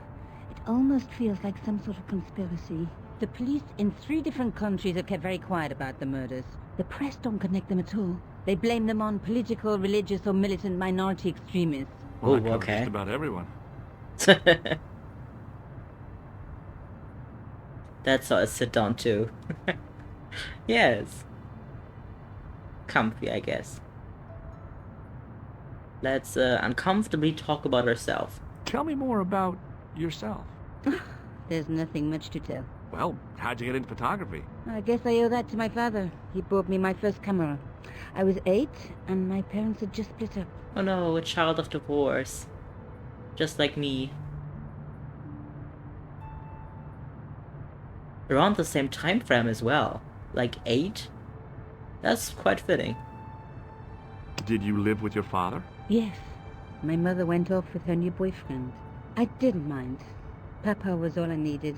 Speaker 2: It almost feels like some sort of conspiracy. The police in 3 different countries have kept very quiet about the murders. The press don't connect them at all. They blame them on political, religious, or militant minority extremists.
Speaker 8: Well,
Speaker 1: Ooh,
Speaker 8: that covers
Speaker 1: okay.
Speaker 8: just about everyone.
Speaker 1: That's how I sit down too. Yes. Comfy, I guess. Let's uncomfortably talk about ourselves.
Speaker 8: Tell me more about yourself.
Speaker 2: There's nothing much to tell.
Speaker 8: Well, how'd you get into photography?
Speaker 2: I guess I owe that to my father. He bought me my first camera. I was 8, and my parents had just split up.
Speaker 1: Oh no, a child of divorce. Just like me. Around the same time frame as well. Like 8? That's quite fitting.
Speaker 8: Did you live with your father?
Speaker 2: Yes. My mother went off with her new boyfriend. I didn't mind. Papa was all I needed.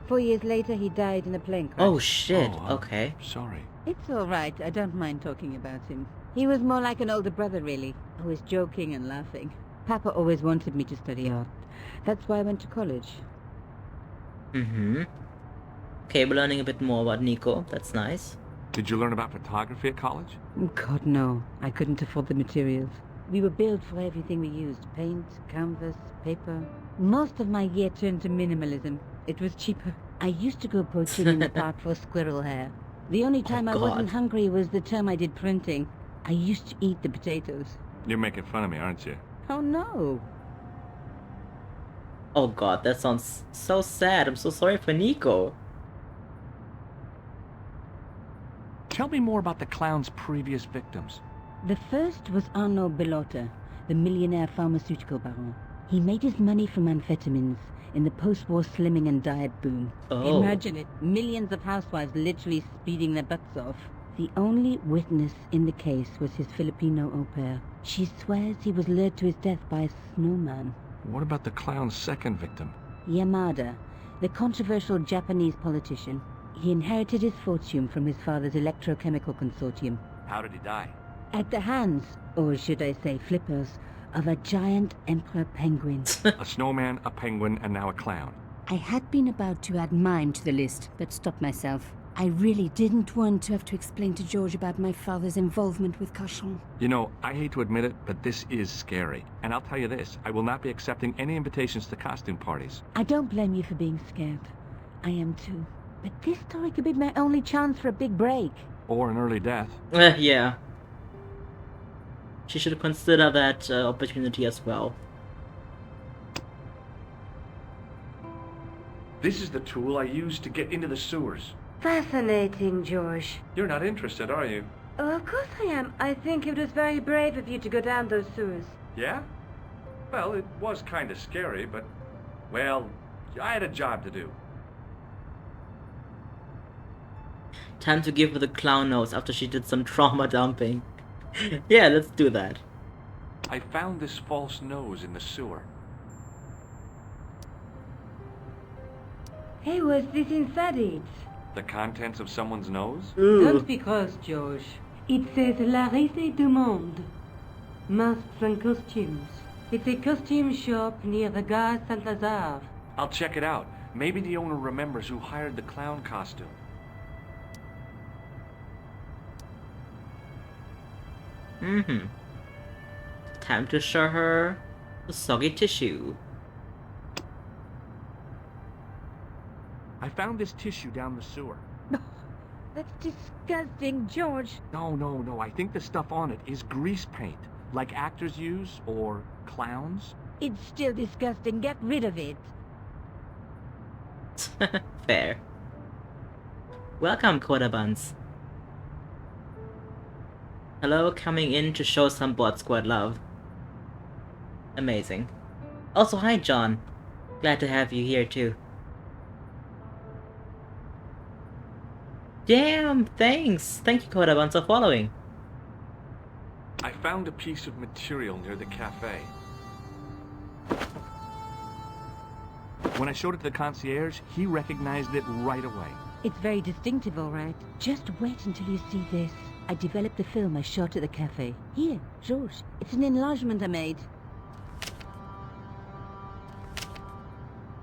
Speaker 2: 4 years later, he died in a plane crash.
Speaker 1: Oh shit,
Speaker 8: Oh, I'm
Speaker 1: okay.
Speaker 8: Sorry.
Speaker 2: It's all right. I don't mind talking about him. He was more like an older brother, really. Always joking and laughing. Papa always wanted me to study art. That's why I went to college.
Speaker 1: Mm-hmm. Okay, we're learning a bit more about Nico. That's nice.
Speaker 8: Did you learn about photography at college?
Speaker 2: God, no. I couldn't afford the materials. We were billed for everything we used. Paint, canvas, paper. Most of my year turned to minimalism. It was cheaper. I used to go poaching in the park for squirrel hair. The only time I wasn't
Speaker 1: God.
Speaker 2: hungry was the term I did printing. I used to eat the potatoes.
Speaker 8: You're making fun of me, aren't you?
Speaker 2: Oh no.
Speaker 1: Oh god, that sounds so sad. I'm so sorry for Nico.
Speaker 8: Tell me more about the clown's previous victims.
Speaker 2: The first was Arnaud Bellotta, the millionaire pharmaceutical baron. He made his money from amphetamines in the post-war slimming and diet boom.
Speaker 1: Oh.
Speaker 2: Imagine it, millions of housewives literally speeding their butts off. The only witness in the case was his Filipino au pair. She swears he was lured to his death by a snowman.
Speaker 8: What about the clown's second victim?
Speaker 2: Yamada, the controversial Japanese politician. He inherited his fortune from his father's electrochemical consortium.
Speaker 8: How did he die?
Speaker 2: At the hands, or should I say flippers, of a giant emperor penguin.
Speaker 8: A snowman, a penguin, and now a clown.
Speaker 2: I had been about to add mime to the list, but stopped myself. I really didn't want to have to explain to George about my father's involvement with Cauchon.
Speaker 8: You know, I hate to admit it, but this is scary. And I'll tell you this, I will not be accepting any invitations to costume parties.
Speaker 2: I don't blame you for being scared. I am too. But this story could be my only chance for a big break.
Speaker 8: Or an early death.
Speaker 1: Yeah. She should consider that opportunity as well.
Speaker 7: This is the tool I used to get into the sewers.
Speaker 9: Fascinating, George.
Speaker 7: You're not interested, are you?
Speaker 9: Oh, of course I am. I think it was very brave of you to go down those sewers.
Speaker 7: Yeah? Well, it was kind of scary, but, well, I had a job to do.
Speaker 1: Time to give her the clown nose after she did some trauma dumping. Yeah, let's do that.
Speaker 8: I found this false nose in the sewer.
Speaker 9: Hey, was this inside it?
Speaker 8: The contents of someone's nose?
Speaker 9: Don't be cross, George. It says La Risée du Monde. Masks and costumes. It's a costume shop near the Gare Saint-Lazare.
Speaker 8: I'll check it out. Maybe the owner remembers who hired the clown costume.
Speaker 1: Time to show her the soggy tissue.
Speaker 8: I found this tissue down the sewer.
Speaker 2: That's disgusting, George.
Speaker 8: No. I think the stuff on it is grease paint, like actors use, or clowns.
Speaker 2: It's still disgusting. Get rid of it.
Speaker 1: Fair. Welcome, Coda Buns. Hello, coming in to show some Bot Squad love. Amazing. Also, hi John. Glad to have you here too. Damn, thanks! Thank you, Coda Buns, for following.
Speaker 8: I found a piece of material near the cafe. When I showed it to the concierge, he recognized it right away.
Speaker 2: It's very distinctive, all right. Just wait until you see this. I developed the film I shot at the cafe. Here, George. It's an enlargement I made.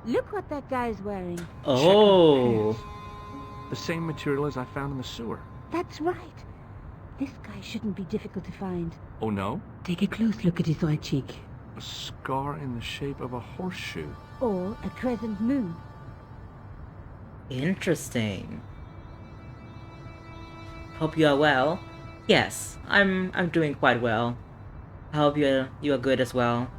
Speaker 2: Look what that guy's wearing.
Speaker 1: Oh.
Speaker 8: Check out the pants. The same material as I found in the sewer.
Speaker 2: That's right. This guy shouldn't be difficult to find.
Speaker 8: Oh no?
Speaker 2: Take a close look at his right cheek.
Speaker 8: A scar in the shape of a horseshoe.
Speaker 2: Or a crescent moon.
Speaker 1: Interesting. Hope you are well. Yes, I'm doing quite well. I hope you are good as well.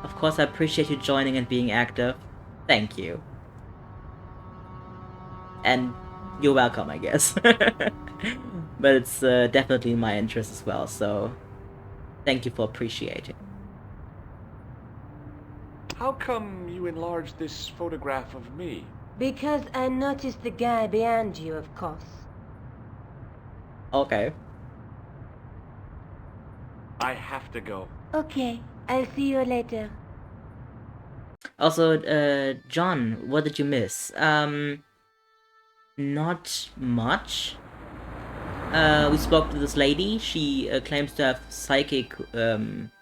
Speaker 1: Of course, I appreciate you joining and being active. Thank you. And you're welcome, I guess. But it's definitely in my interest as well, so thank you for appreciating.
Speaker 8: How come you enlarged this photograph of me?
Speaker 9: Because I noticed the guy behind you, of course.
Speaker 1: Okay.
Speaker 8: I have to go.
Speaker 9: Okay, I'll see you later.
Speaker 1: Also, John, what did you miss? Not much. We spoke to this lady. She claims to have psychic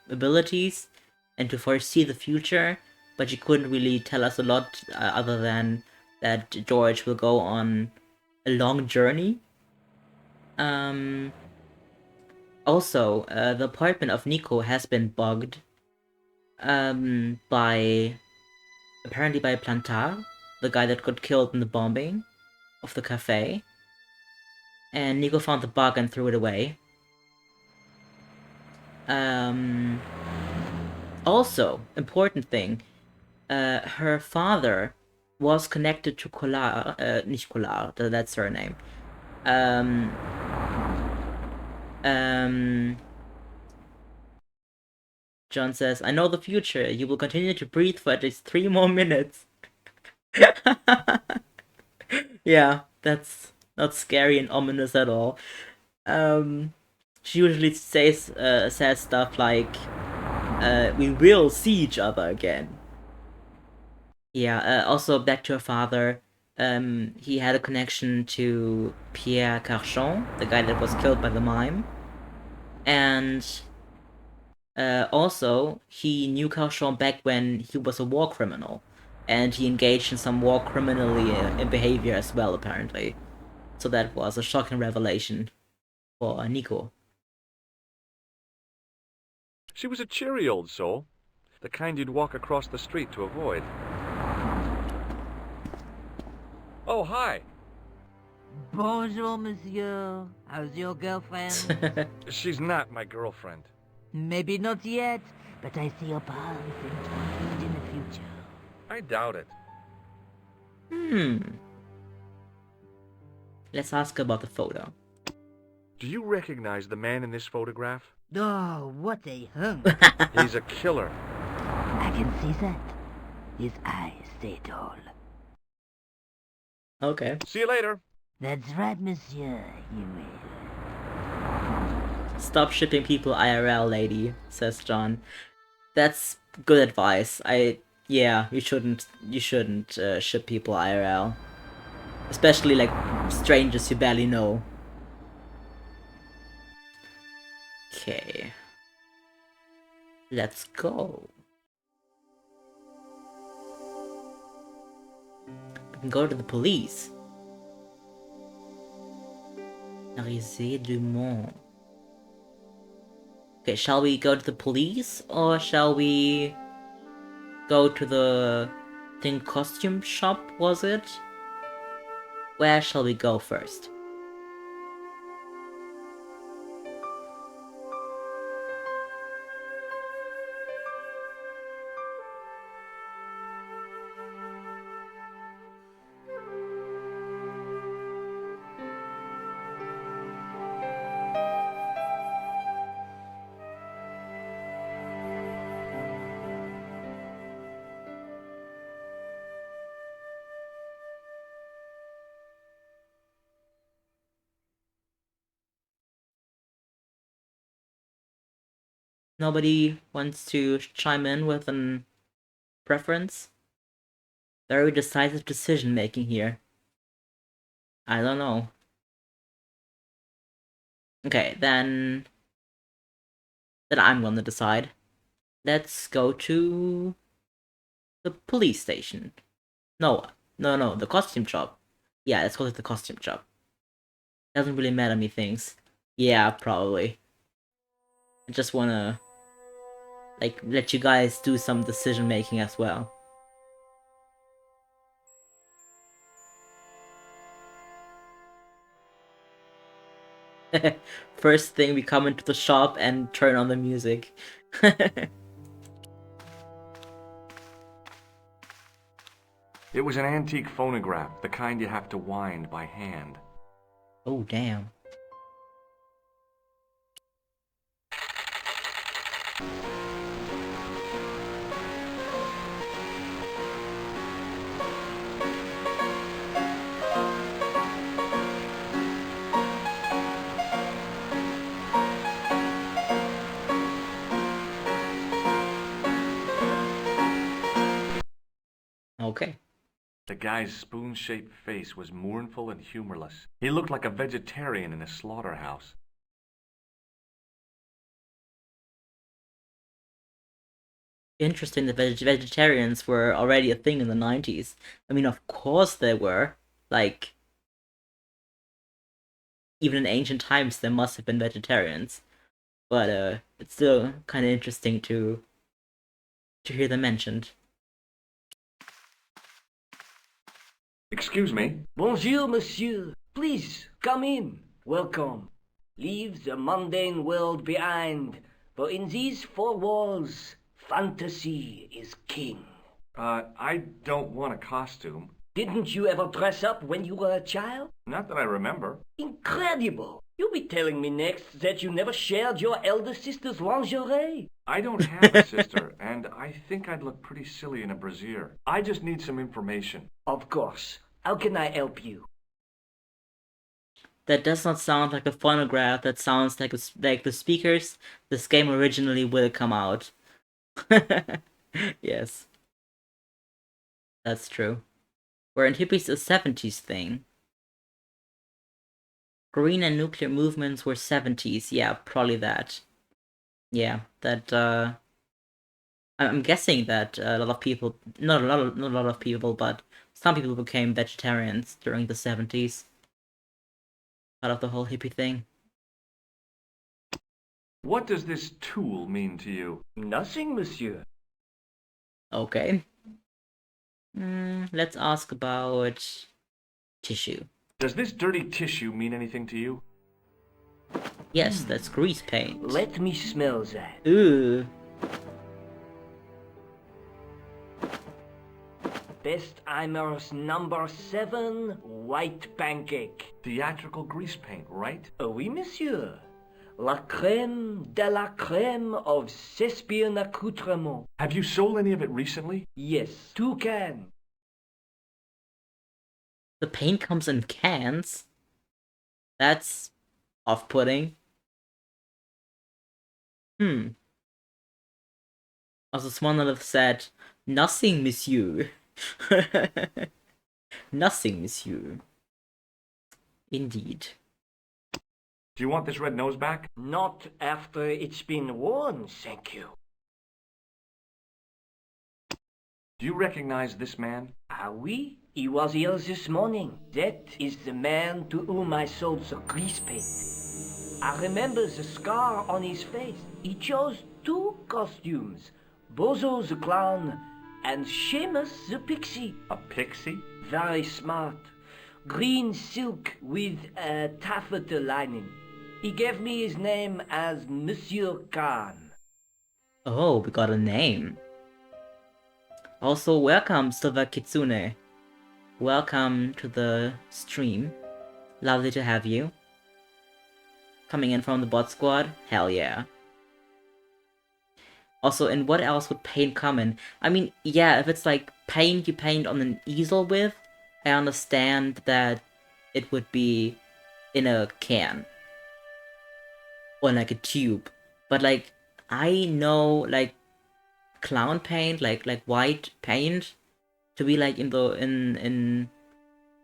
Speaker 1: abilities and to foresee the future, but she couldn't really tell us a lot other than that George will go on a long journey. Also, the apartment of Nico has been bugged apparently by Plantard, the guy that got killed in the bombing of the cafe. And Nico found the bug and threw it away. Also, important thing, her father was connected to Collard, nicht Collard, that's her name. John says, I know the future. You will continue to breathe for at least 3 more minutes. Yeah, that's not scary and ominous at all. She usually says stuff like, we will see each other again. Yeah, also back to her father. He had a connection to Pierre Carchon, the guy that was killed by the mime. And also, he knew Carchon back when he was a war criminal. And he engaged in some war criminally behavior as well, apparently. So that was a shocking revelation for Nico.
Speaker 7: She was a cheery old soul. The kind you'd walk across the street to avoid. Oh, hi.
Speaker 4: Bonjour, monsieur. How's your girlfriend?
Speaker 7: She's not my girlfriend.
Speaker 4: Maybe not yet, but I see your palms interviewed in the future.
Speaker 7: I doubt it.
Speaker 1: Let's ask about the photo.
Speaker 7: Do you recognize the man in this photograph?
Speaker 4: Oh, what a hunk.
Speaker 7: He's a killer.
Speaker 4: I can see that. His eyes say it all.
Speaker 1: Okay.
Speaker 7: See you later.
Speaker 4: That's right, monsieur. You will.
Speaker 1: Stop shipping people IRL, lady, says John. That's good advice. Yeah, you shouldn't ship people IRL. Especially, like, strangers you barely know. Okay. Let's go. We can go to the police. Risée Dumont. Okay, shall we go to the police, or shall we go to the costume shop, was it? Where shall we go first? Nobody wants to chime in with an preference? Very decisive decision making here. I don't know. Okay, then I'm gonna decide. Let's go to the police station. No, the costume shop. Yeah, let's go to the costume shop. Doesn't really matter, methinks. Yeah, probably. I just wanna, like, let you guys do some decision making as well. First thing, we come into the shop and turn on the music.
Speaker 7: It was an antique phonograph, the kind you have to wind by hand.
Speaker 1: Oh, damn. Okay.
Speaker 7: The guy's spoon-shaped face was mournful and humorless. He looked like a vegetarian in a slaughterhouse.
Speaker 1: Interesting that vegetarians were already a thing in the 90s. I mean, of course they were. Like, even in ancient times there must have been vegetarians. But it's still kind of interesting to hear them mentioned.
Speaker 7: Excuse me?
Speaker 10: Bonjour, monsieur. Please, come in. Welcome. Leave the mundane world behind, for in these four walls, fantasy is king.
Speaker 7: I don't want a costume.
Speaker 10: Didn't you ever dress up when you were a child?
Speaker 7: Not that I remember.
Speaker 10: Incredible! You'll be telling me next that you never shared your elder sister's lingerie.
Speaker 7: I don't have a sister, and I think I'd look pretty silly in a brassiere. I just need some information.
Speaker 10: Of course. How can I help you?
Speaker 1: That does not sound like a phonograph. That sounds like like the speakers this game originally will come out. Yes. That's true. Where in hippies a 70s thing. Green and nuclear movements were 70s. Yeah, probably that. Yeah, that I'm guessing that a lot of people, not a lot of people, but some people became vegetarians during the 70s. Part of the whole hippie thing.
Speaker 8: What does this tool mean to you?
Speaker 10: Nothing, monsieur.
Speaker 1: Okay. Let's ask about tissue.
Speaker 8: Does this dirty tissue mean anything to you?
Speaker 1: Yes, that's grease paint.
Speaker 10: Let me smell that.
Speaker 1: Ooh.
Speaker 10: Bestheimer's number 7 white pancake.
Speaker 8: Theatrical grease paint, right?
Speaker 10: Oui, monsieur. La crème de la crème of Thespian accoutrement.
Speaker 8: Have you sold any of it recently?
Speaker 10: Yes, 2 cans.
Speaker 1: The paint comes in cans? That's off-putting. Also, Swanolith said, "Nothing, monsieur." Nothing, monsieur. Indeed.
Speaker 8: Do you want this red nose back?
Speaker 10: Not after it's been worn, thank you.
Speaker 8: Do you recognize this man?
Speaker 10: Ah oui, he was here this morning. That is the man to whom I sold the grease paint. I remember the scar on his face. He chose 2 costumes. Bozo the clown and Seamus the pixie.
Speaker 8: A pixie?
Speaker 10: Very smart. Green silk with a taffeta lining. He gave me his name as Monsieur Khan.
Speaker 1: Oh, we got a name. Also, welcome, Silver Kitsune. Welcome to the stream. Lovely to have you. Coming in from the bot squad? Hell yeah. Also, in what else would paint come in? I mean, yeah, if it's like paint you paint on an easel with, I understand that it would be in a can. Or like a tube. But like, I know like clown paint, like white paint, to be like in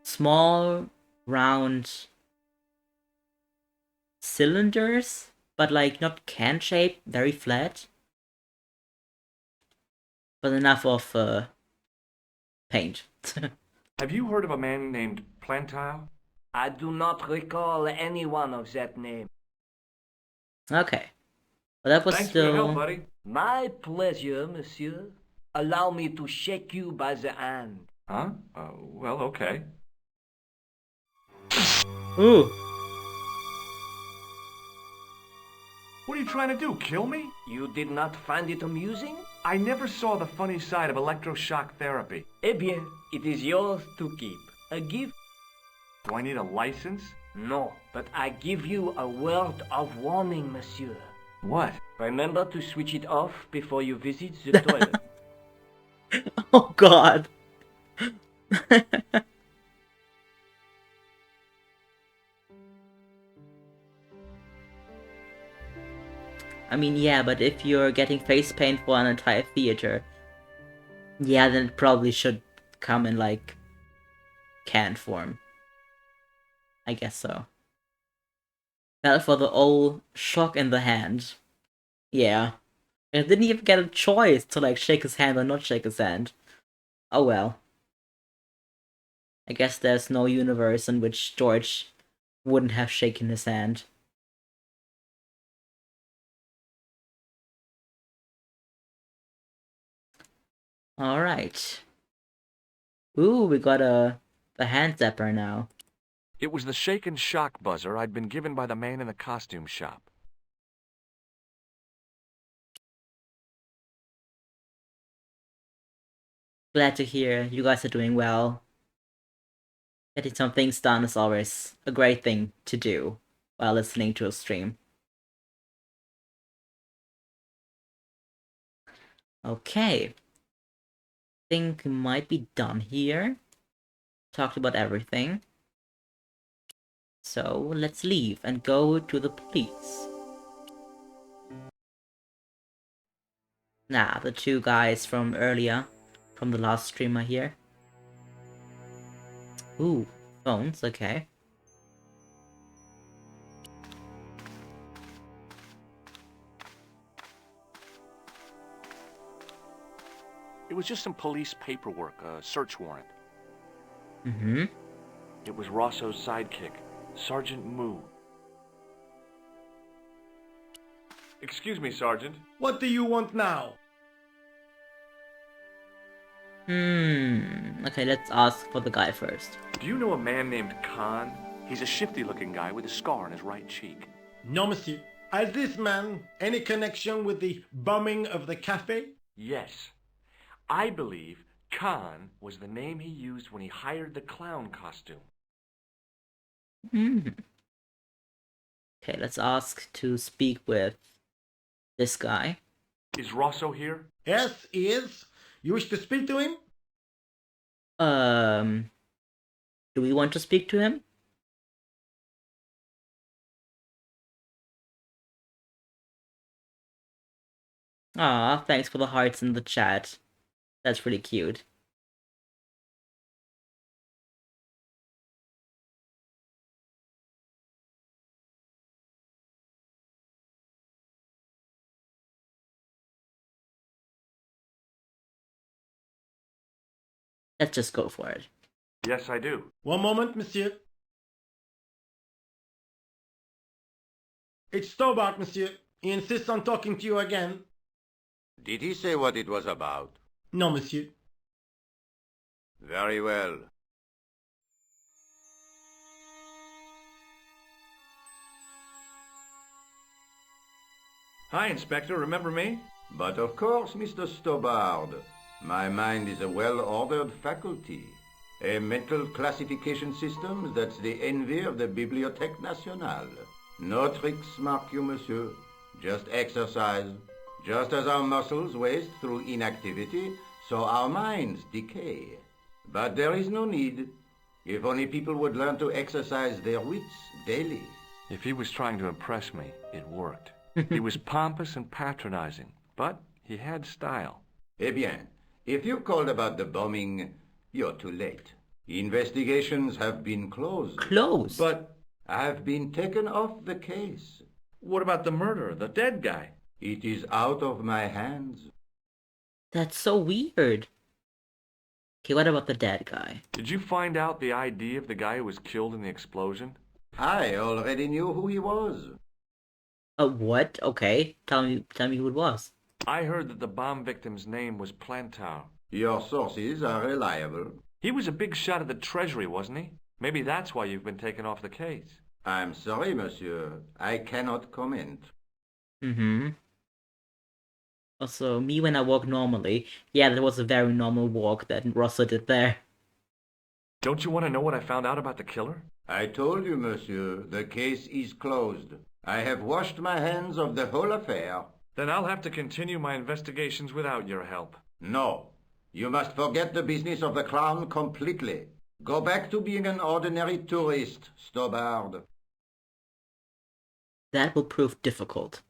Speaker 1: small round cylinders, but like not can shaped, very flat. But enough of paint.
Speaker 8: Have you heard of a man named Plantile?
Speaker 10: I do not recall anyone of that name.
Speaker 1: Okay. Well, that was
Speaker 8: Thanks
Speaker 1: still...
Speaker 8: for the help, buddy.
Speaker 10: My pleasure, monsieur. Allow me to shake you by the hand.
Speaker 8: Huh? Well, okay.
Speaker 1: Ooh.
Speaker 8: What are you trying to do, kill me?
Speaker 10: You did not find it amusing?
Speaker 8: I never saw the funny side of electroshock therapy.
Speaker 10: Eh bien, it is yours to keep. A gift?
Speaker 8: Do I need a license?
Speaker 10: No, but I give you a word of warning, monsieur.
Speaker 8: What?
Speaker 10: Remember to switch it off before you visit the toilet.
Speaker 1: Oh god. I mean, yeah, but if you're getting face paint for an entire theater, yeah, then it probably should come in, like, can form. I guess so. Well, for the old shock in the hand. Yeah. I didn't even get a choice to, like, shake his hand or not shake his hand. Oh well. I guess there's no universe in which George wouldn't have shaken his hand. Alright. Ooh, we got the hand zapper now.
Speaker 8: It was the shake and shock buzzer I'd been given by the man in the costume shop.
Speaker 1: Glad to hear you guys are doing well. Getting some things done is always a great thing to do while listening to a stream. Okay. Think we might be done here. Talked about everything. So let's leave and go to the police. Nah, the two guys from earlier, from the last stream are here. Ooh, phones, okay.
Speaker 8: It was just some police paperwork, a search warrant.
Speaker 1: Mm-hmm.
Speaker 8: It was Rosso's sidekick, Sergeant Moo. Excuse me, Sergeant.
Speaker 11: What do you want now?
Speaker 1: Okay, let's ask for the guy first.
Speaker 8: Do you know a man named Khan? He's a shifty-looking guy with a scar on his right cheek.
Speaker 11: No, monsieur. Has this man any connection with the bombing of the cafe?
Speaker 8: Yes. I believe Khan was the name he used when he hired the clown costume.
Speaker 1: Okay, let's ask to speak with this guy.
Speaker 8: Is Rosso here?
Speaker 11: Yes, he is. You wish to speak to him?
Speaker 1: Do we want to speak to him? Ah, thanks for the hearts in the chat. That's really cute. Let's just go for it.
Speaker 8: Yes, I do.
Speaker 11: One moment, monsieur. It's Stobart, monsieur. He insists on talking to you again.
Speaker 12: Did he say what it was about?
Speaker 11: No, monsieur.
Speaker 12: Very well.
Speaker 7: Hi, Inspector. Remember me?
Speaker 12: But of course, Mr. Stobart. My mind is a well-ordered faculty. A mental classification system that's the envy of the Bibliothèque Nationale. No tricks, mark you, monsieur. Just exercise. Just as our muscles waste through inactivity, so our minds decay. But there is no need. If only people would learn to exercise their wits daily.
Speaker 8: If he was trying to impress me, it worked. He was pompous and patronizing, but he had style.
Speaker 12: Eh bien, if you called about the bombing, you're too late. Investigations have been closed.
Speaker 1: Closed?
Speaker 12: But have been taken off the case.
Speaker 7: What about the murderer, the dead guy?
Speaker 12: It is out of my hands.
Speaker 1: That's so weird. Okay, what about the dead guy?
Speaker 8: Did you find out the ID of the guy who was killed in the explosion?
Speaker 12: I already knew who he was.
Speaker 1: What? Okay, tell me who it was.
Speaker 8: I heard that the bomb victim's name was Plantar.
Speaker 12: Your sources are reliable.
Speaker 8: He was a big shot at the Treasury, wasn't he? Maybe that's why you've been taken off the case.
Speaker 12: I'm sorry, monsieur. I cannot comment.
Speaker 1: Also, me when I walk normally. Yeah, that was a very normal walk that Rosso did there.
Speaker 8: Don't you want to know what I found out about the killer?
Speaker 12: I told you, monsieur, the case is closed. I have washed my hands of the whole affair.
Speaker 8: Then I'll have to continue my investigations without your help.
Speaker 12: No. You must forget the business of the clown completely. Go back to being an ordinary tourist, Stobart.
Speaker 1: That will prove difficult.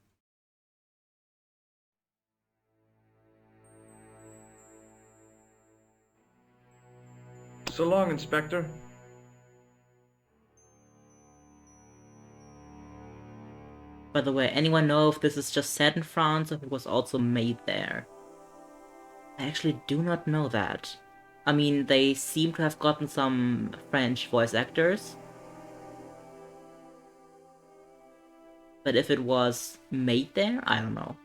Speaker 7: So long, Inspector.
Speaker 1: By the way, anyone know if this is just set in France or if it was also made there? I actually do not know that. I mean, they seem to have gotten some French voice actors. But if it was made there, I don't know.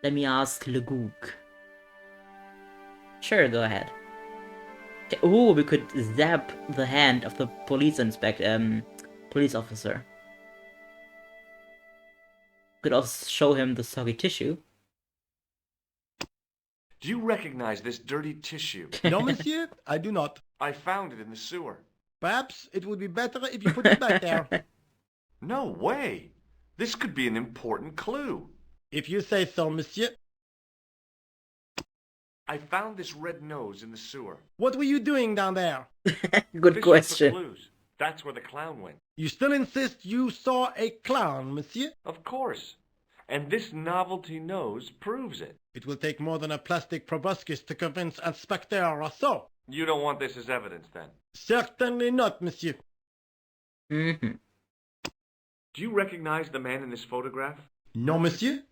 Speaker 1: Let me ask Le Gouk. Sure, go ahead. Okay, ooh, we could zap the hand of the police officer. Could also show him the soggy tissue.
Speaker 8: Do you recognize this dirty tissue?
Speaker 11: No, monsieur, I do not.
Speaker 8: I found it in the sewer.
Speaker 11: Perhaps it would be better if you put it back there.
Speaker 8: No way! This could be an important clue.
Speaker 11: If you say so, monsieur.
Speaker 8: I found this red nose in the sewer.
Speaker 11: What were you doing down there?
Speaker 1: Good
Speaker 8: Fishing
Speaker 1: question.
Speaker 8: for clues.
Speaker 7: That's where the clown went.
Speaker 11: You still insist you saw a clown, monsieur?
Speaker 7: Of course. And this novelty nose proves it.
Speaker 11: It will take more than a plastic proboscis to convince Inspector Rousseau.
Speaker 7: You don't want this as evidence, then?
Speaker 11: Certainly not, monsieur.
Speaker 1: Mm-hmm.
Speaker 7: Do you recognize the man in this photograph?
Speaker 11: No, monsieur.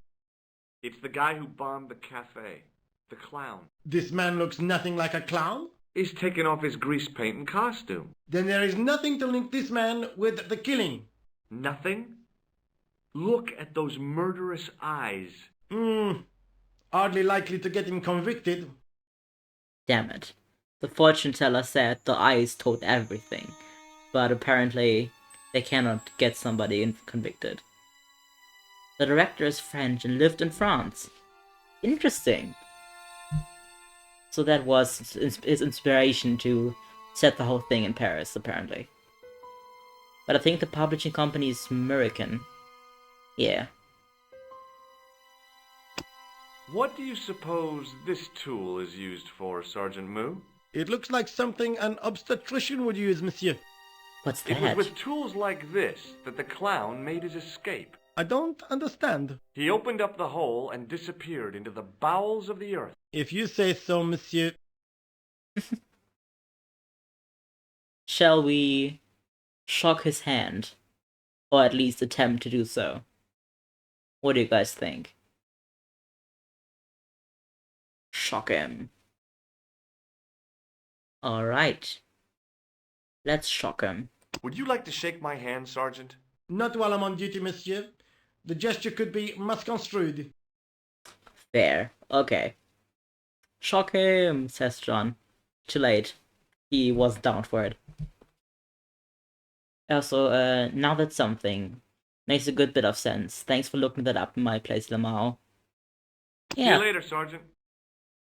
Speaker 7: It's the guy who bombed the cafe. The clown.
Speaker 11: This man looks nothing like a clown?
Speaker 7: He's taken off his grease paint and costume.
Speaker 11: Then there is nothing to link this man with the killing.
Speaker 7: Nothing? Look at those murderous eyes.
Speaker 11: Hardly likely to get him convicted.
Speaker 1: Damn it. The fortune teller said the eyes told everything, but apparently they cannot get somebody convicted. The director is French and lived in France. Interesting. So that was his inspiration to set the whole thing in Paris, apparently. But I think the publishing company is American. Yeah.
Speaker 7: What do you suppose this tool is used for, Sergeant Moo?
Speaker 11: It looks like something an obstetrician would use, monsieur.
Speaker 1: What's
Speaker 7: It was
Speaker 1: that?
Speaker 7: with tools like this that the clown made his escape.
Speaker 11: I don't understand.
Speaker 7: He opened up the hole and disappeared into the bowels of the earth.
Speaker 11: If you say so, monsieur.
Speaker 1: Shall we shock his hand? Or at least attempt to do so? What do you guys think? Shock him. Alright. Let's shock him.
Speaker 7: Would you like to shake my hand, Sergeant?
Speaker 11: Not while I'm on duty, monsieur. The gesture could be misconstrued.
Speaker 1: Fair. Okay. Shock him, says John. Too late. He was down for it. Also, now that's something. Makes a good bit of sense. Thanks for looking that up in my place, Lamau.
Speaker 7: See
Speaker 1: Yeah.
Speaker 7: you later, Sergeant.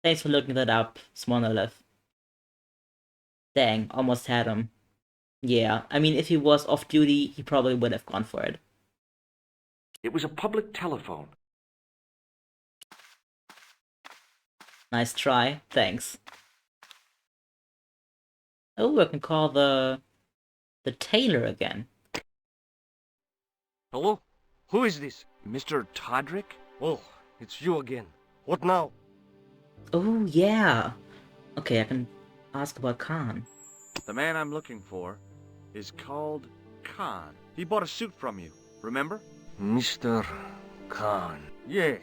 Speaker 1: Thanks for looking that up, Smonolith. Dang, almost had him. Yeah, I mean, if he was off duty, he probably would have gone for it.
Speaker 7: It was a public telephone.
Speaker 1: Nice try, thanks. Oh, I can call the tailor again.
Speaker 13: Hello? Who is this? Mr. Todrick? Oh, it's you again. What now?
Speaker 1: Oh, yeah. Okay, I can ask about Khan.
Speaker 8: The man I'm looking for is called Khan. He bought a suit from you, remember?
Speaker 13: Mr. Khan. Yes,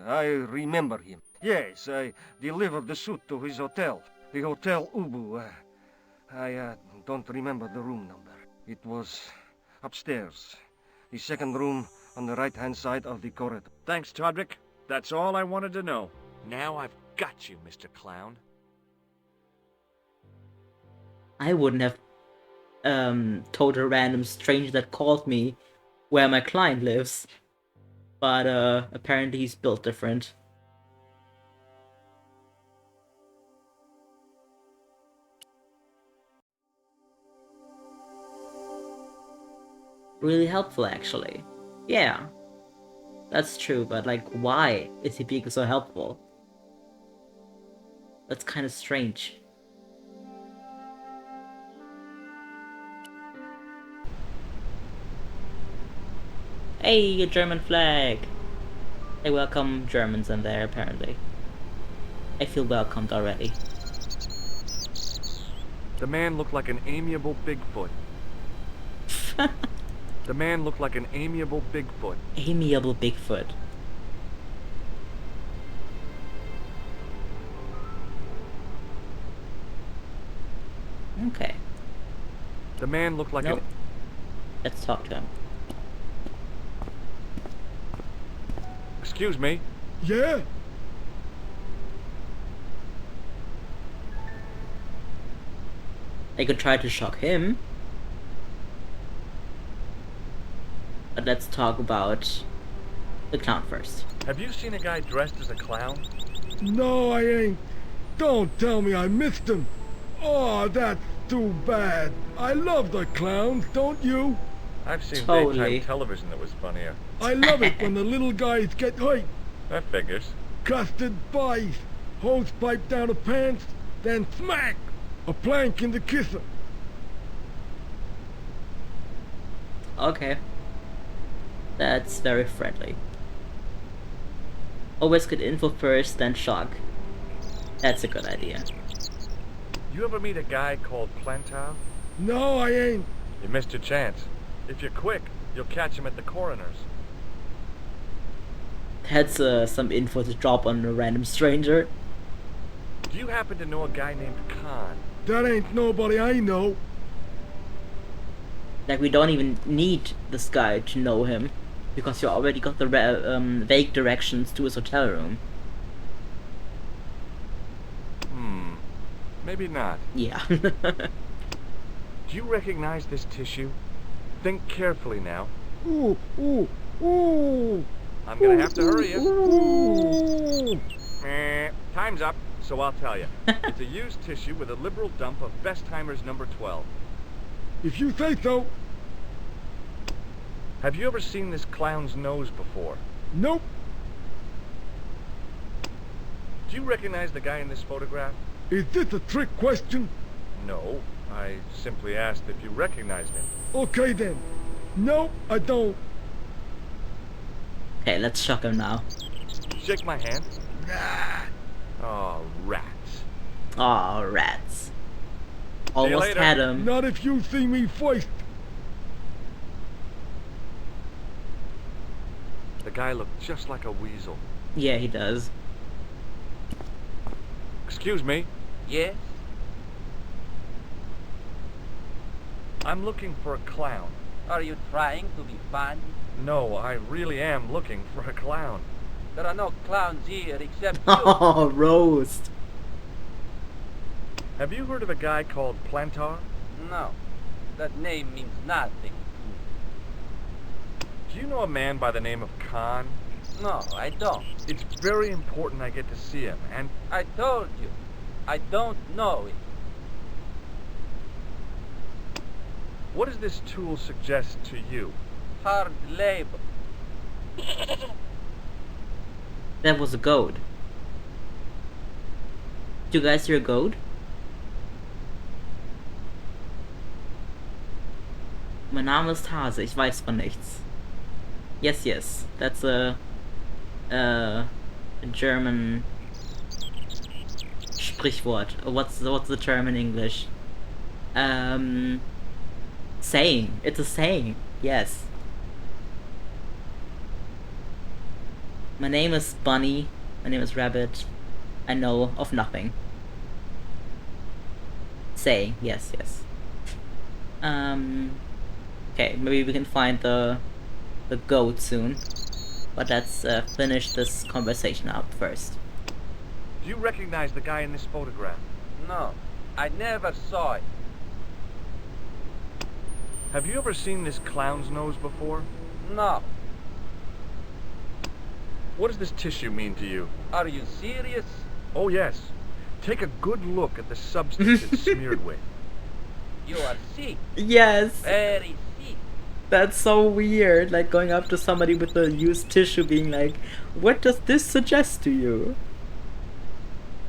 Speaker 13: I remember him. Yes, I delivered the suit to his hotel. The Hotel Ubu. I don't remember the room number. It was upstairs. The second room on the right-hand side of the corridor.
Speaker 8: Thanks, Todrick. That's all I wanted to know. Now I've got you, Mr. Clown.
Speaker 1: I wouldn't have told a random stranger that called me where my client lives. But apparently he's built different. Really helpful, actually. Yeah. That's true, but like, why is he being so helpful? That's kind of strange. Hey, a German flag! They welcome Germans in there, apparently. I feel welcomed already.
Speaker 7: The man looked like an amiable Bigfoot. The man looked like an amiable Bigfoot.
Speaker 1: Amiable Bigfoot. Okay.
Speaker 7: The man looked like
Speaker 1: Nope. Let's talk to him.
Speaker 7: Excuse me.
Speaker 11: Yeah?
Speaker 1: I could try to shock him. But let's talk about the clown first.
Speaker 7: Have you seen a guy dressed as a clown?
Speaker 14: No, I ain't. Don't tell me I missed him. Oh, that's too bad. I love the clowns, don't you?
Speaker 7: I've seen
Speaker 1: Totally.
Speaker 7: daytime television that was funnier.
Speaker 14: I love it when the little guys get hyped.
Speaker 7: That figures.
Speaker 14: Custard pies, hose pipe down the pants, then smack! A plank in the kisser.
Speaker 1: Okay. That's very friendly. Always get info first, then shock. That's a good idea.
Speaker 7: You ever meet a guy called Plantar?
Speaker 14: No, I ain't.
Speaker 7: You missed your chance. If you're quick, you'll catch him at the coroner's.
Speaker 1: That's some info to drop on a random stranger.
Speaker 7: Do you happen to know a guy named Khan?
Speaker 14: That ain't nobody I know.
Speaker 1: Like, we don't even need this guy to know him, because you already got the vague directions to his hotel room.
Speaker 7: Maybe not.
Speaker 1: Yeah.
Speaker 7: Do you recognize this tissue? Think carefully now.
Speaker 14: Ooh, ooh, ooh.
Speaker 7: I'm gonna have to hurry you.
Speaker 14: Ooh.
Speaker 7: Time's up, so I'll tell you. It's a used tissue with a liberal dump of Bestheimer's number 12.
Speaker 14: If you say so.
Speaker 7: Have you ever seen this clown's nose before?
Speaker 14: Nope.
Speaker 7: Do you recognize the guy in this photograph?
Speaker 14: Is this a trick question?
Speaker 7: No, I simply asked if you recognized him.
Speaker 14: Okay then. Nope, I don't.
Speaker 1: Okay, let's shock him now.
Speaker 7: Shake my hand. Nah. Oh, rats.
Speaker 1: Aw, rats.
Speaker 7: See you
Speaker 1: Almost
Speaker 7: later.
Speaker 1: had him.
Speaker 14: Not if you see me first.
Speaker 7: The guy looked just like a weasel.
Speaker 1: Yeah, he does.
Speaker 7: Excuse me.
Speaker 10: Yes?
Speaker 7: I'm looking for a clown.
Speaker 10: Are you trying to be funny?
Speaker 7: No, I really am looking for a clown.
Speaker 10: There are no clowns here except you.
Speaker 1: Oh, roast.
Speaker 7: Have you heard of a guy called Plantar?
Speaker 10: No, that name means nothing.
Speaker 7: Do you know a man by the name of Khan?
Speaker 10: No, I don't.
Speaker 7: It's very important I get to see him, and
Speaker 10: I told you, I don't know it.
Speaker 7: what does this tool suggest to you?
Speaker 10: Hard labor.
Speaker 1: That was a goat. Do you guys hear a goat? Mein Name ist Hase, ich weiß von nichts. Yes, yes, that's a German Sprichwort. What's the term in English? Saying. It's a saying. Yes. My name is Bunny. My name is Rabbit. I know of nothing. Saying. Yes, yes. Okay, maybe we can find the goat soon. But let's finish this conversation up first.
Speaker 7: Do you recognize the guy in this photograph?
Speaker 10: No, I never saw it.
Speaker 7: Have you ever seen this clown's nose before?
Speaker 10: No.
Speaker 7: What does this tissue mean to you?
Speaker 10: Are you serious?
Speaker 7: Oh, yes. Take a good look at the substance it's smeared with.
Speaker 10: You are sick.
Speaker 1: Yes!
Speaker 10: Very sick.
Speaker 1: That's so weird, like going up to somebody with a used tissue being like, what does this suggest to you?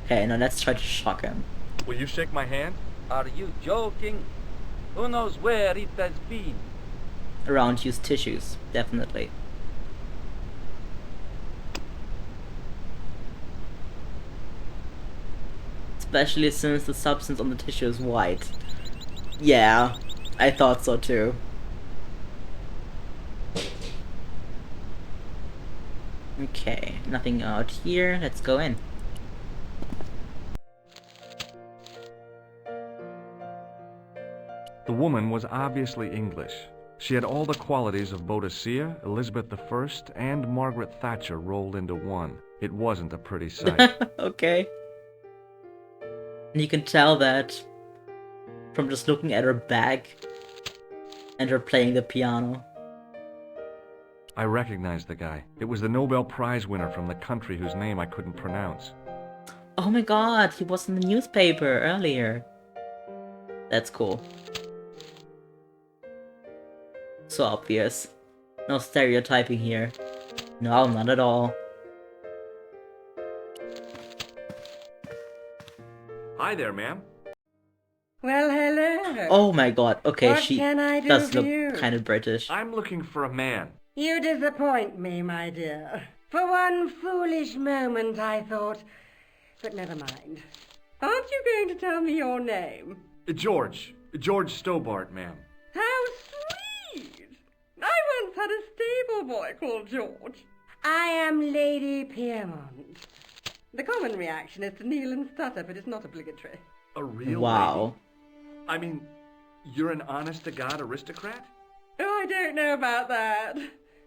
Speaker 1: Okay, now let's try to shock him.
Speaker 7: Will you shake my hand?
Speaker 10: Are you joking? Who knows where it has been?
Speaker 1: Around used tissues, definitely. Especially since the substance on the tissue is white. Yeah, I thought so too. Okay, nothing out here. Let's go in.
Speaker 7: The woman was obviously English. She had all the qualities of Boadicea, Elizabeth I, and Margaret Thatcher rolled into one. It wasn't a pretty sight.
Speaker 1: Okay. And you can tell that from just looking at her bag and her playing the piano.
Speaker 7: I recognized the guy. It was the Nobel Prize winner from the country whose name I couldn't pronounce.
Speaker 1: Oh my god, he was in the newspaper earlier. That's cool. So obvious. No stereotyping here. No, not at all.
Speaker 7: Hi there, ma'am.
Speaker 9: Well, hello.
Speaker 1: Oh my god, okay,
Speaker 9: What
Speaker 1: she
Speaker 9: can I do
Speaker 1: does
Speaker 9: for
Speaker 1: look
Speaker 9: you?
Speaker 1: kind of British.
Speaker 8: I'm looking for a man.
Speaker 9: You disappoint me, my dear. For one foolish moment I thought... But never mind. Aren't you going to tell me your name?
Speaker 8: George. George Stobart, ma'am.
Speaker 9: How sweet! I once had a stable boy called George. I am Lady Piermont. The common reaction is to kneel and stutter, but it's not obligatory.
Speaker 8: A real
Speaker 1: Wow.
Speaker 8: lady? I mean, you're an honest-to-God aristocrat?
Speaker 9: Oh, I don't know about that.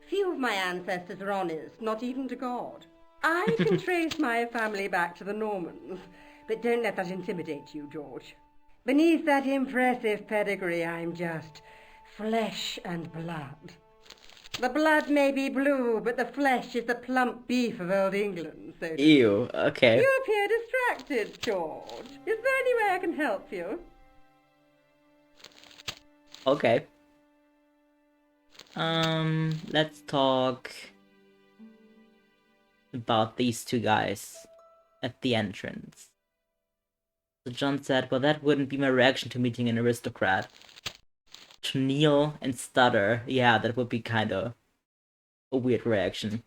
Speaker 9: Few of my ancestors are honest, not even to God. I can trace my family back to the Normans, but don't let that intimidate you, George. Beneath that impressive pedigree, I'm just flesh and blood. The blood may be blue, but the flesh is the plump beef of old England, so...
Speaker 1: Ew, okay.
Speaker 9: You appear distracted, George. Is there any way I can help you?
Speaker 1: Okay. Let's talk about these two guys at the entrance. So John said, well, that wouldn't be my reaction to meeting an aristocrat. To kneel and stutter, yeah, that would be kinda a weird reaction.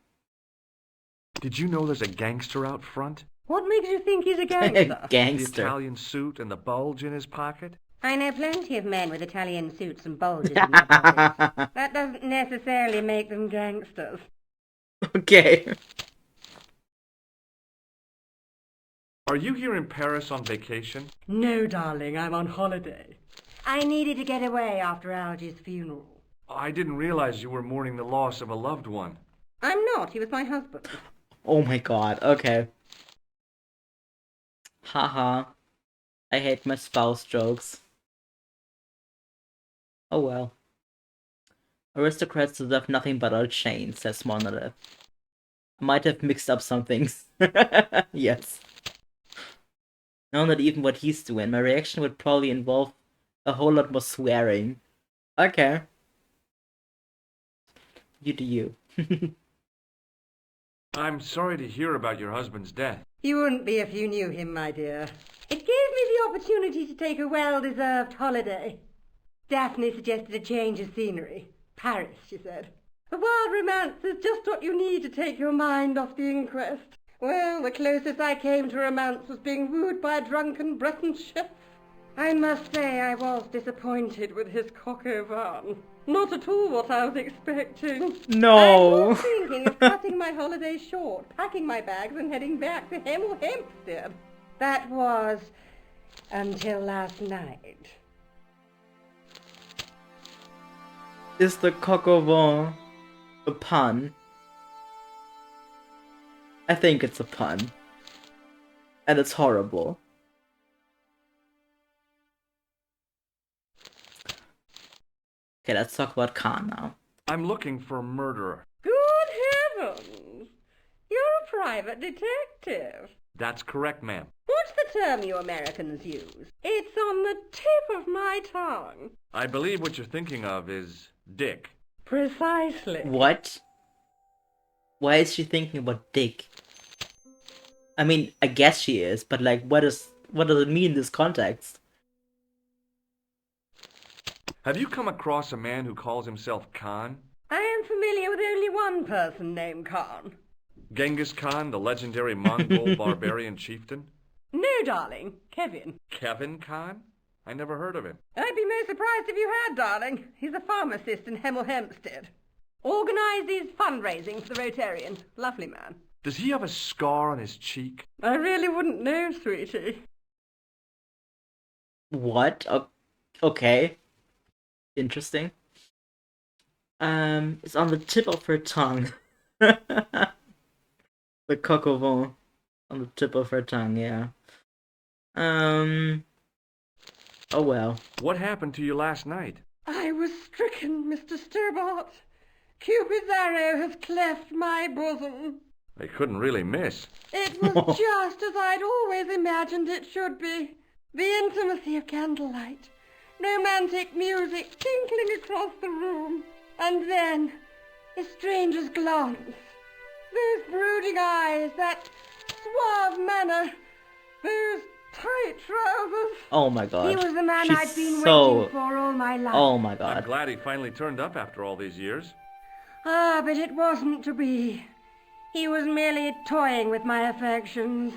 Speaker 8: Did you know there's a gangster out front?
Speaker 9: What makes you think he's a gangster?
Speaker 8: The
Speaker 1: Gangster.
Speaker 8: Italian suit and the bulge in his pocket?
Speaker 9: I know plenty of men with Italian suits and bulges in their pockets. That doesn't necessarily make them gangsters.
Speaker 1: Okay.
Speaker 8: Are you here in Paris on vacation?
Speaker 9: No, darling, I'm on holiday. I needed to get away after Algy's funeral.
Speaker 8: I didn't realize you were mourning the loss of a loved one.
Speaker 9: I'm not, he was my husband.
Speaker 1: Oh my god, okay. Haha. I hate my spouse jokes. Oh well. Aristocrats deserve nothing but our chains, says Monolith. I might have mixed up some things. Yes. No, not even what he's doing. My reaction would probably involve a whole lot more swearing. Okay. You do you.
Speaker 8: I'm sorry to hear about your husband's death.
Speaker 9: You wouldn't be if you knew him, my dear. It gave me the opportunity to take a well-deserved holiday. Daphne suggested a change of scenery. Paris, she said. A wild romance is just what you need to take your mind off the inquest. Well, the closest I came to romance was being wooed by a drunken Breton chef. I must say I was disappointed with his coq au vin. Not at all what I was expecting.
Speaker 1: No.
Speaker 9: I was thinking of cutting my holiday short, packing my bags and heading back to Hemel Hempstead. That was until last night.
Speaker 1: Is the coq au vin a pun? I think it's a pun. And it's horrible. Okay, let's talk about Khan now.
Speaker 8: I'm looking for a murderer.
Speaker 9: Good heavens! You're a private detective.
Speaker 8: That's correct, ma'am.
Speaker 9: What's the term you Americans use? It's on the tip of my tongue.
Speaker 8: I believe what you're thinking of is Dick.
Speaker 9: Precisely.
Speaker 1: What? Why is she thinking about Dick? I mean, I guess she is, but like, what does it mean in this context?
Speaker 8: Have you come across a man who calls himself Khan?
Speaker 9: I am familiar with only one person named Khan.
Speaker 8: Genghis Khan, the legendary Mongol barbarian chieftain?
Speaker 9: No, darling. Kevin.
Speaker 8: Kevin Khan? I never heard of him.
Speaker 9: I'd be most surprised if you had, darling. He's a pharmacist in Hemel Hempstead. Organises fundraising for the Rotarians. Lovely man.
Speaker 8: Does he have a scar on his cheek?
Speaker 9: I really wouldn't know, sweetie.
Speaker 1: What? Okay. Interesting. It's on the tip of her tongue. The coq au vin. On the tip of her tongue, yeah. Oh well.
Speaker 8: What happened to you last night?
Speaker 9: I was stricken, Mr. Stobart. Cupid's arrow has cleft my bosom.
Speaker 8: They couldn't really miss.
Speaker 9: It was just as I'd always imagined it should be. The intimacy of candlelight. Romantic music tinkling across the room. And then, a stranger's glance. Those brooding eyes, that suave manner, those tight trousers.
Speaker 1: Oh my god.
Speaker 9: He was the man
Speaker 1: She's
Speaker 9: I'd been
Speaker 1: so...
Speaker 9: waiting for all my life.
Speaker 1: Oh my
Speaker 7: I'm
Speaker 1: god.
Speaker 7: glad he finally turned up after all these years.
Speaker 9: Ah, but it wasn't to be. He was merely toying with my affections.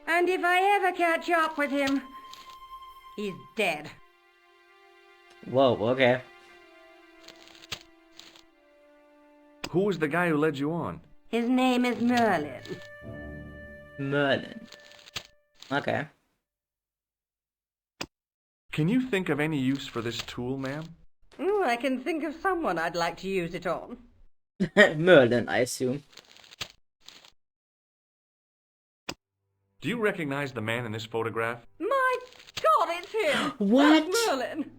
Speaker 9: And if I ever catch up with him, he's dead.
Speaker 1: Whoa, okay.
Speaker 7: Who was the guy who led you on?
Speaker 9: His name is Merlin.
Speaker 1: Merlin. Okay.
Speaker 7: Can you think of any use for this tool, ma'am?
Speaker 9: Oh, I can think of someone I'd like to use it on.
Speaker 1: Merlin, I assume.
Speaker 7: Do you recognize the man in this photograph?
Speaker 9: My God, it's him!
Speaker 1: What?
Speaker 9: That's Merlin!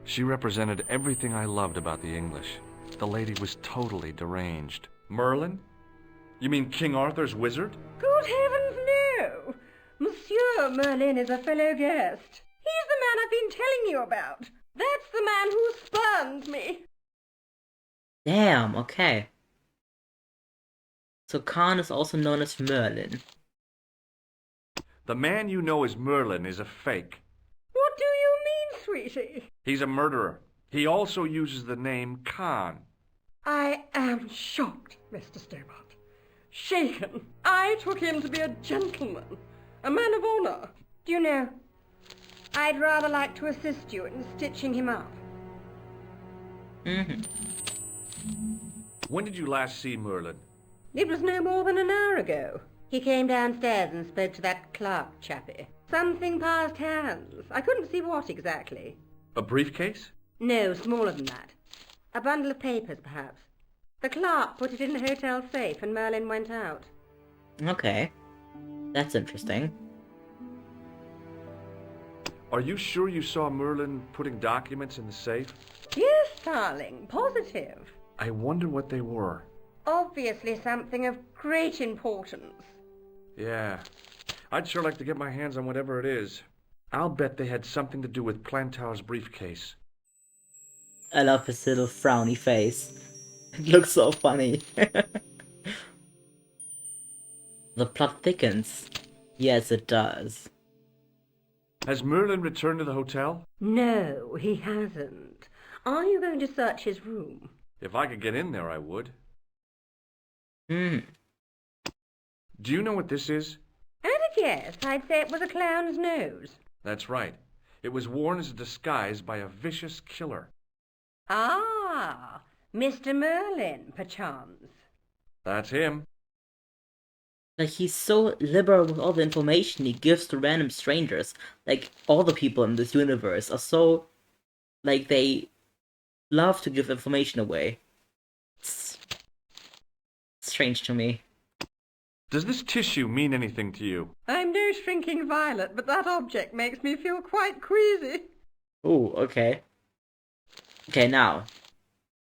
Speaker 7: She represented everything I loved about the English. The lady was totally deranged. Merlin? You mean King Arthur's wizard?
Speaker 9: Good heavens, no! Monsieur Merlin is a fellow guest. He's the man I've been telling you about. That's the man who spurned me.
Speaker 1: Damn, okay. So Khan is also known as Merlin.
Speaker 7: The man you know as Merlin is a fake.
Speaker 9: What do you mean, sweetie?
Speaker 7: He's a murderer. He also uses the name Khan.
Speaker 9: I am shocked, Mr. Stobart. Shaken. I took him to be a gentleman, a man of honor. Do you know, I'd rather like to assist you in stitching him up.
Speaker 7: When did you last see Merlin?
Speaker 9: It was no more than an hour ago. He came downstairs and spoke to that clerk chappie. Something passed hands. I couldn't see what exactly.
Speaker 7: A briefcase?
Speaker 9: No, smaller than that. A bundle of papers, perhaps. The clerk put it in the hotel safe and Merlin went out.
Speaker 1: Okay. That's interesting.
Speaker 7: Are you sure you saw Merlin putting documents in the safe?
Speaker 9: Yes, darling, positive.
Speaker 7: I wonder what they were.
Speaker 9: Obviously something of great importance.
Speaker 7: Yeah. I'd sure like to get my hands on whatever it is. I'll bet they had something to do with Plantow's briefcase.
Speaker 1: I love his little frowny face. It looks so funny. The plot thickens. Yes, it does.
Speaker 7: Has Merlin returned to the hotel?
Speaker 9: No, he hasn't. Are you going to search his room?
Speaker 7: If I could get in there, I would.
Speaker 1: Hmm.
Speaker 7: Do you know what this is?
Speaker 9: At a guess, I'd say it was a clown's nose.
Speaker 7: That's right. It was worn as a disguise by a vicious killer.
Speaker 9: Ah, Mr. Merlin, perchance.
Speaker 7: That's him.
Speaker 1: Like, he's so liberal with all the information he gives to random strangers. Like, all the people in this universe are so... like, they love to give information away. It's strange to me.
Speaker 7: Does this tissue mean anything to you?
Speaker 9: I'm no shrinking violet, but that object makes me feel quite queasy.
Speaker 1: Ooh, okay. Okay, now,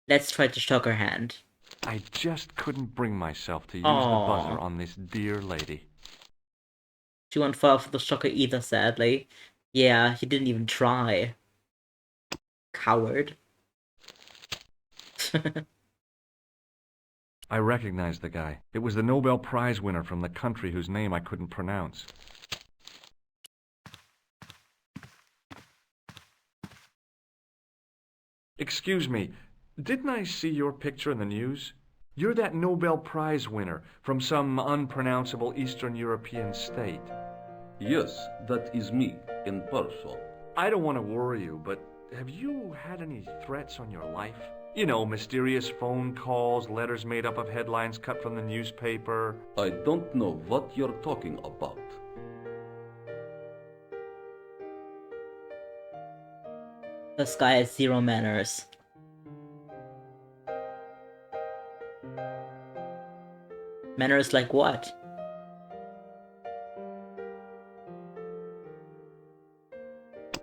Speaker 1: let's try to shock her hand.
Speaker 7: I just couldn't bring myself to use
Speaker 1: Aww.
Speaker 7: the buzzer on this dear lady.
Speaker 1: She won't fall for the shocker either, sadly. Yeah, he didn't even try. Coward.
Speaker 7: I recognized the guy. It was the Nobel Prize winner from the country whose name I couldn't pronounce. Excuse me, didn't I see your picture in the news? You're that Nobel Prize winner from some unpronounceable Eastern European state.
Speaker 15: Yes, that is me, in person.
Speaker 7: I don't want to worry you, but have you had any threats on your life? You know, mysterious phone calls, letters made up of headlines cut from the newspaper.
Speaker 15: I don't know what you're talking about.
Speaker 1: This guy has zero manners. Manners like what?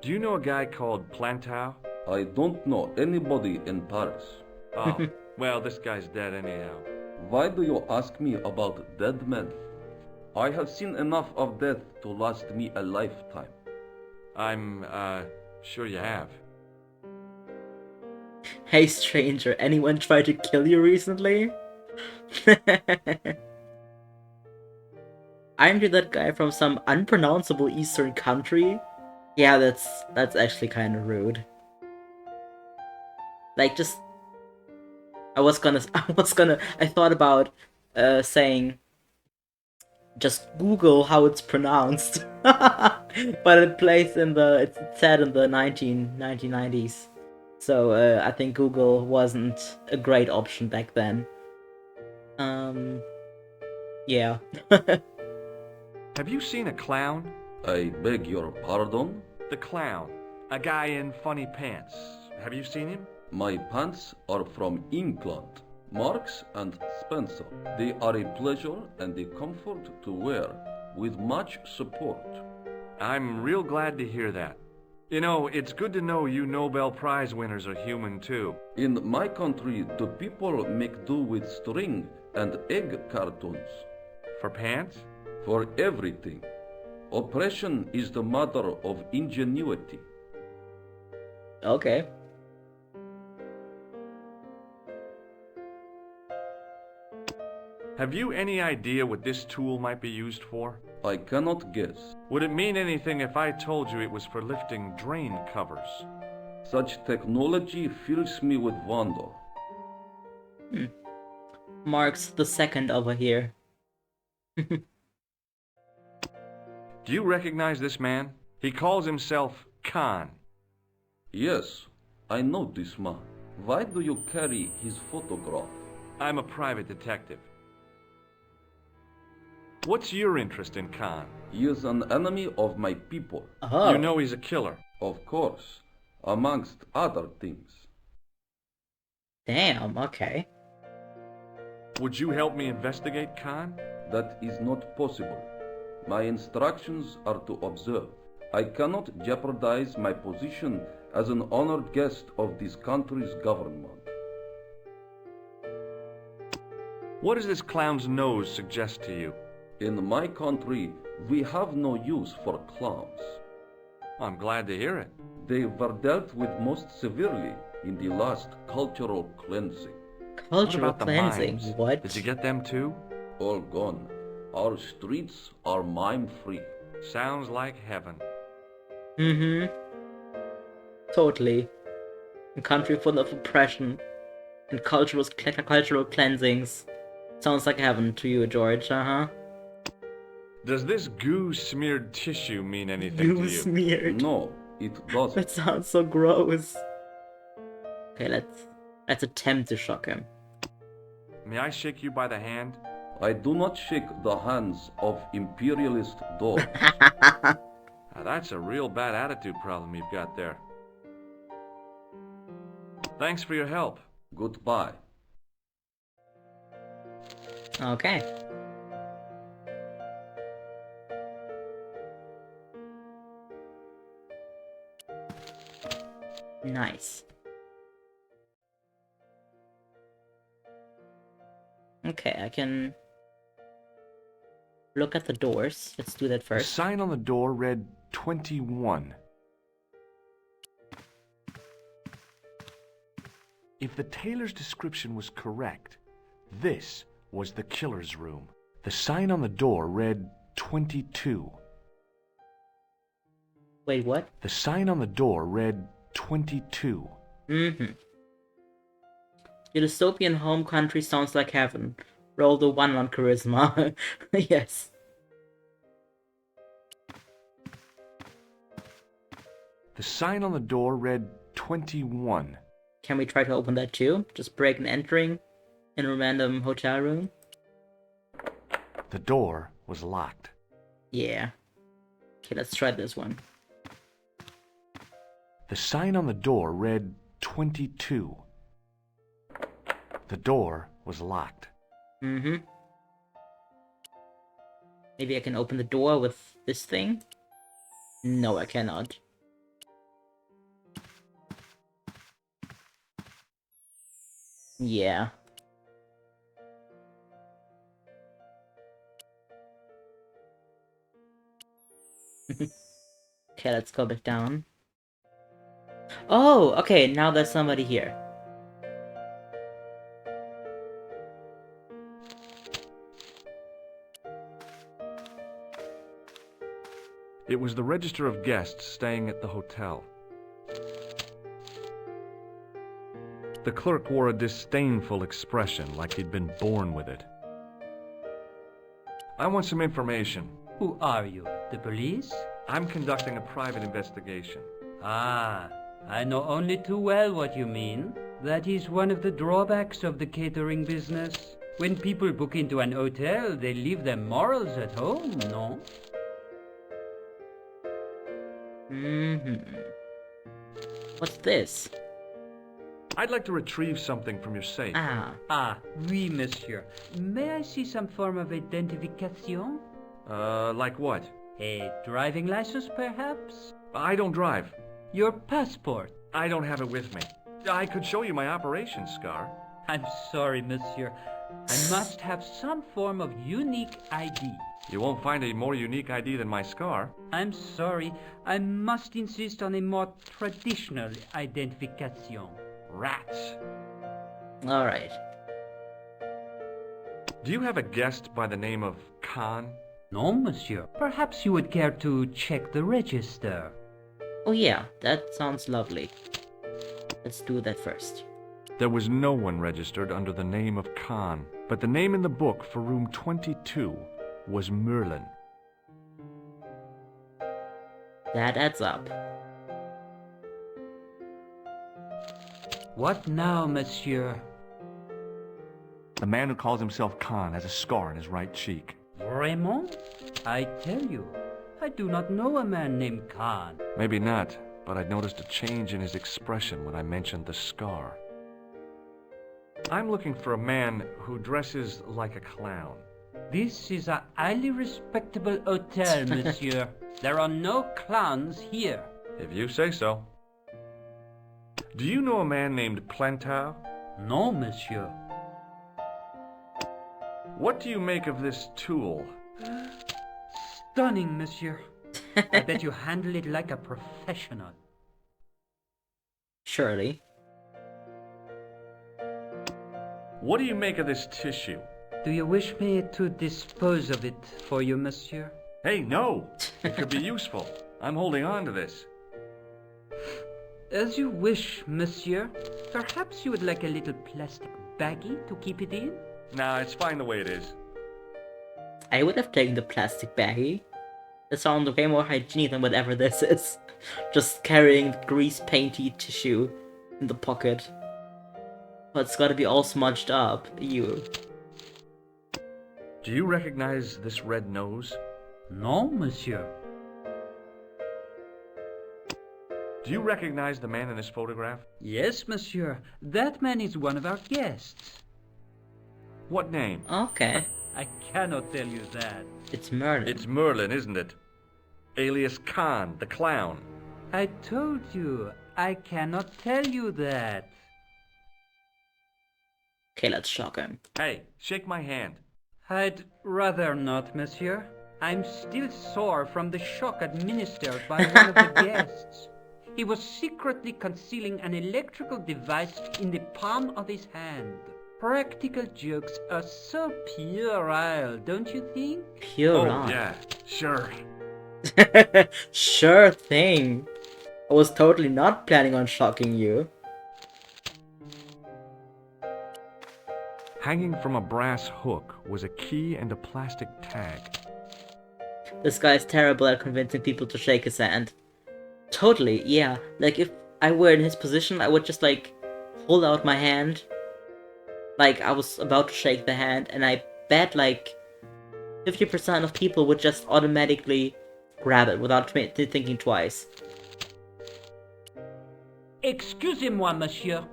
Speaker 7: Do you know a guy called Plantow?
Speaker 15: I don't know anybody in Paris.
Speaker 7: Oh, well, this guy's dead anyhow.
Speaker 15: Why do you ask me about dead men? I have seen enough of death to last me a lifetime.
Speaker 7: I'm, sure you have.
Speaker 1: Hey stranger, anyone tried to kill you recently? Aren't you that guy from some unpronounceable Eastern country? Yeah, that's actually kind of rude. Like, just... I thought about saying, just Google how it's pronounced. But it's set in the 1990s. So I think Google wasn't a great option back then. Yeah.
Speaker 8: Have you seen a clown?
Speaker 15: I beg your pardon?
Speaker 8: The clown. A guy in funny pants. Have you seen him?
Speaker 15: My pants are from England. Marks and Spencer. They are a pleasure and a comfort to wear, with much support.
Speaker 8: I'm real glad to hear that. You know, it's good to know you Nobel Prize winners are human too.
Speaker 15: In my country, the people make do with string and egg cartoons.
Speaker 8: For pants?
Speaker 15: For everything. Oppression is the mother of ingenuity.
Speaker 1: Okay.
Speaker 8: Have you any idea what this tool might be used for?
Speaker 15: I cannot guess.
Speaker 8: Would it mean anything if I told you it was for lifting drain covers?
Speaker 15: Such technology fills me with wonder.
Speaker 1: Mark's the second over here.
Speaker 8: Do you recognize this man? He calls himself Khan.
Speaker 15: Yes, I know this man. Why do you carry his photograph?
Speaker 8: I'm a private detective. What's your interest in Khan?
Speaker 15: He is an enemy of my people.
Speaker 1: Oh.
Speaker 8: You know he's a killer.
Speaker 15: Of course, amongst other things.
Speaker 1: Damn, okay.
Speaker 8: Would you help me investigate Khan?
Speaker 15: That is not possible. My instructions are to observe. I cannot jeopardize my position as an honored guest of this country's government.
Speaker 8: What does this clown's nose suggest to you?
Speaker 15: In my country, we have no use for clowns.
Speaker 8: I'm glad to hear it.
Speaker 15: They were dealt with most severely in the last cultural cleansing.
Speaker 1: Cultural cleansing? What?
Speaker 8: Did you get them too?
Speaker 15: All gone. Our streets are mime-free.
Speaker 8: Sounds like heaven.
Speaker 1: Mm-hmm. Totally. A country full of oppression and cultural cleansings. Sounds like heaven to you, George, uh-huh.
Speaker 8: Does this goo-smeared tissue mean anything to you?
Speaker 1: Goo-smeared?
Speaker 15: No, it doesn't.
Speaker 1: That sounds so gross. Okay, let's attempt to shock him.
Speaker 8: May I shake you by the hand?
Speaker 15: I do not shake the hands of imperialist dogs.
Speaker 8: Now that's a real bad attitude problem you've got there. Thanks for your help.
Speaker 15: Goodbye.
Speaker 1: Okay. Nice. Okay, I can look at the doors. Let's do that
Speaker 8: The
Speaker 1: first.
Speaker 8: sign on the door read 21. If the tailor's description was correct, this was the killer's room. The sign on the door read 22.
Speaker 1: Wait, what?
Speaker 8: The sign on the door read 22.
Speaker 1: Mm-hmm. Your dystopian home country sounds like heaven. Roll the 1 on charisma. Yes.
Speaker 8: The sign on the door read 21.
Speaker 1: Can we try to open that too? Just break and entering in a random hotel room?
Speaker 8: The door was locked.
Speaker 1: Yeah. Okay, let's try this one.
Speaker 8: The sign on the door read 22. The door was locked.
Speaker 1: Mm-hmm. Maybe I can open the door with this thing? No, I cannot. Yeah. Okay, let's go back down. Oh, okay, now there's somebody here.
Speaker 7: It was the register of guests staying at the hotel. The clerk wore a disdainful expression, like he'd been born with it. I want some information.
Speaker 16: Who are you? The police?
Speaker 7: I'm conducting a private investigation.
Speaker 16: Ah, I know only too well what you mean. That is one of the drawbacks of the catering business. When people book into an hotel, they leave their morals at home, no?
Speaker 1: What's this?
Speaker 7: I'd like to retrieve something from your safe.
Speaker 16: Oui, monsieur. May I see some form of identification?
Speaker 7: Like what?
Speaker 16: A driving license, perhaps?
Speaker 7: I don't drive.
Speaker 16: Your passport?
Speaker 7: I don't have it with me. I could show you my operation scar.
Speaker 16: I'm sorry, monsieur. I must have some form of unique ID.
Speaker 7: You won't find a more unique ID than my scar.
Speaker 16: I'm sorry. I must insist on a more traditional identification.
Speaker 7: Rats.
Speaker 1: Alright.
Speaker 7: Do you have a guest by the name of Khan?
Speaker 16: No, monsieur. Perhaps you would care to check the register.
Speaker 1: Oh yeah, that sounds lovely. Let's do that first.
Speaker 7: There was no one registered under the name of Khan, but the name in the book for room 22 was Merlin.
Speaker 1: That adds up.
Speaker 16: What now, monsieur?
Speaker 7: The man who calls himself Khan has a scar on his right cheek.
Speaker 16: Vraiment? I tell you, I do not know a man named Khan.
Speaker 7: Maybe not, but I'd noticed a change in his expression when I mentioned the scar. I'm looking for a man who dresses like a clown.
Speaker 16: This is a highly respectable hotel, monsieur. There are no clowns here.
Speaker 7: If you say so. Do you know a man named Plantar?
Speaker 16: No, monsieur.
Speaker 7: What do you make of this tool?
Speaker 16: Stunning, monsieur. I bet you handle it like a professional.
Speaker 1: Surely.
Speaker 7: What do you make of this tissue?
Speaker 16: Do you wish me to dispose of it for you, monsieur?
Speaker 7: Hey, no! It could be useful. I'm holding on to this.
Speaker 16: As you wish, monsieur. Perhaps you would like a little plastic baggie to keep it in?
Speaker 7: Nah, it's fine the way it is.
Speaker 1: I would have taken the plastic baggie. It sounds way more hygienic than whatever this is. Just carrying grease painty tissue in the pocket. But it's gotta be all smudged up. Ew.
Speaker 7: Do you recognize this red nose?
Speaker 16: No, monsieur.
Speaker 7: Do you recognize the man in this photograph?
Speaker 16: Yes, monsieur. That man is one of our guests.
Speaker 7: What name?
Speaker 1: Okay.
Speaker 16: I cannot tell you that.
Speaker 1: It's Merlin.
Speaker 7: It's Merlin, isn't it? Alias Khan, the clown.
Speaker 16: I told you, I cannot tell you that.
Speaker 1: Okay, let's shock him.
Speaker 7: Hey, shake my hand.
Speaker 16: I'd rather not, monsieur. I'm still sore from the shock administered by one of the guests. He was secretly concealing an electrical device in the palm of his hand. Practical jokes are so puerile, don't you think?
Speaker 1: Puerile.
Speaker 7: Oh, yeah, sure.
Speaker 1: Sure thing. I was totally not planning on shocking you.
Speaker 7: Hanging from a brass hook was a key and a plastic tag.
Speaker 1: This guy's terrible at convincing people to shake his hand. Totally, yeah. Like, if I were in his position, I would just, like, hold out my hand. Like, I was about to shake the hand, and I bet, like, 50% of people would just automatically grab it without thinking twice.
Speaker 16: Excusez-moi, monsieur.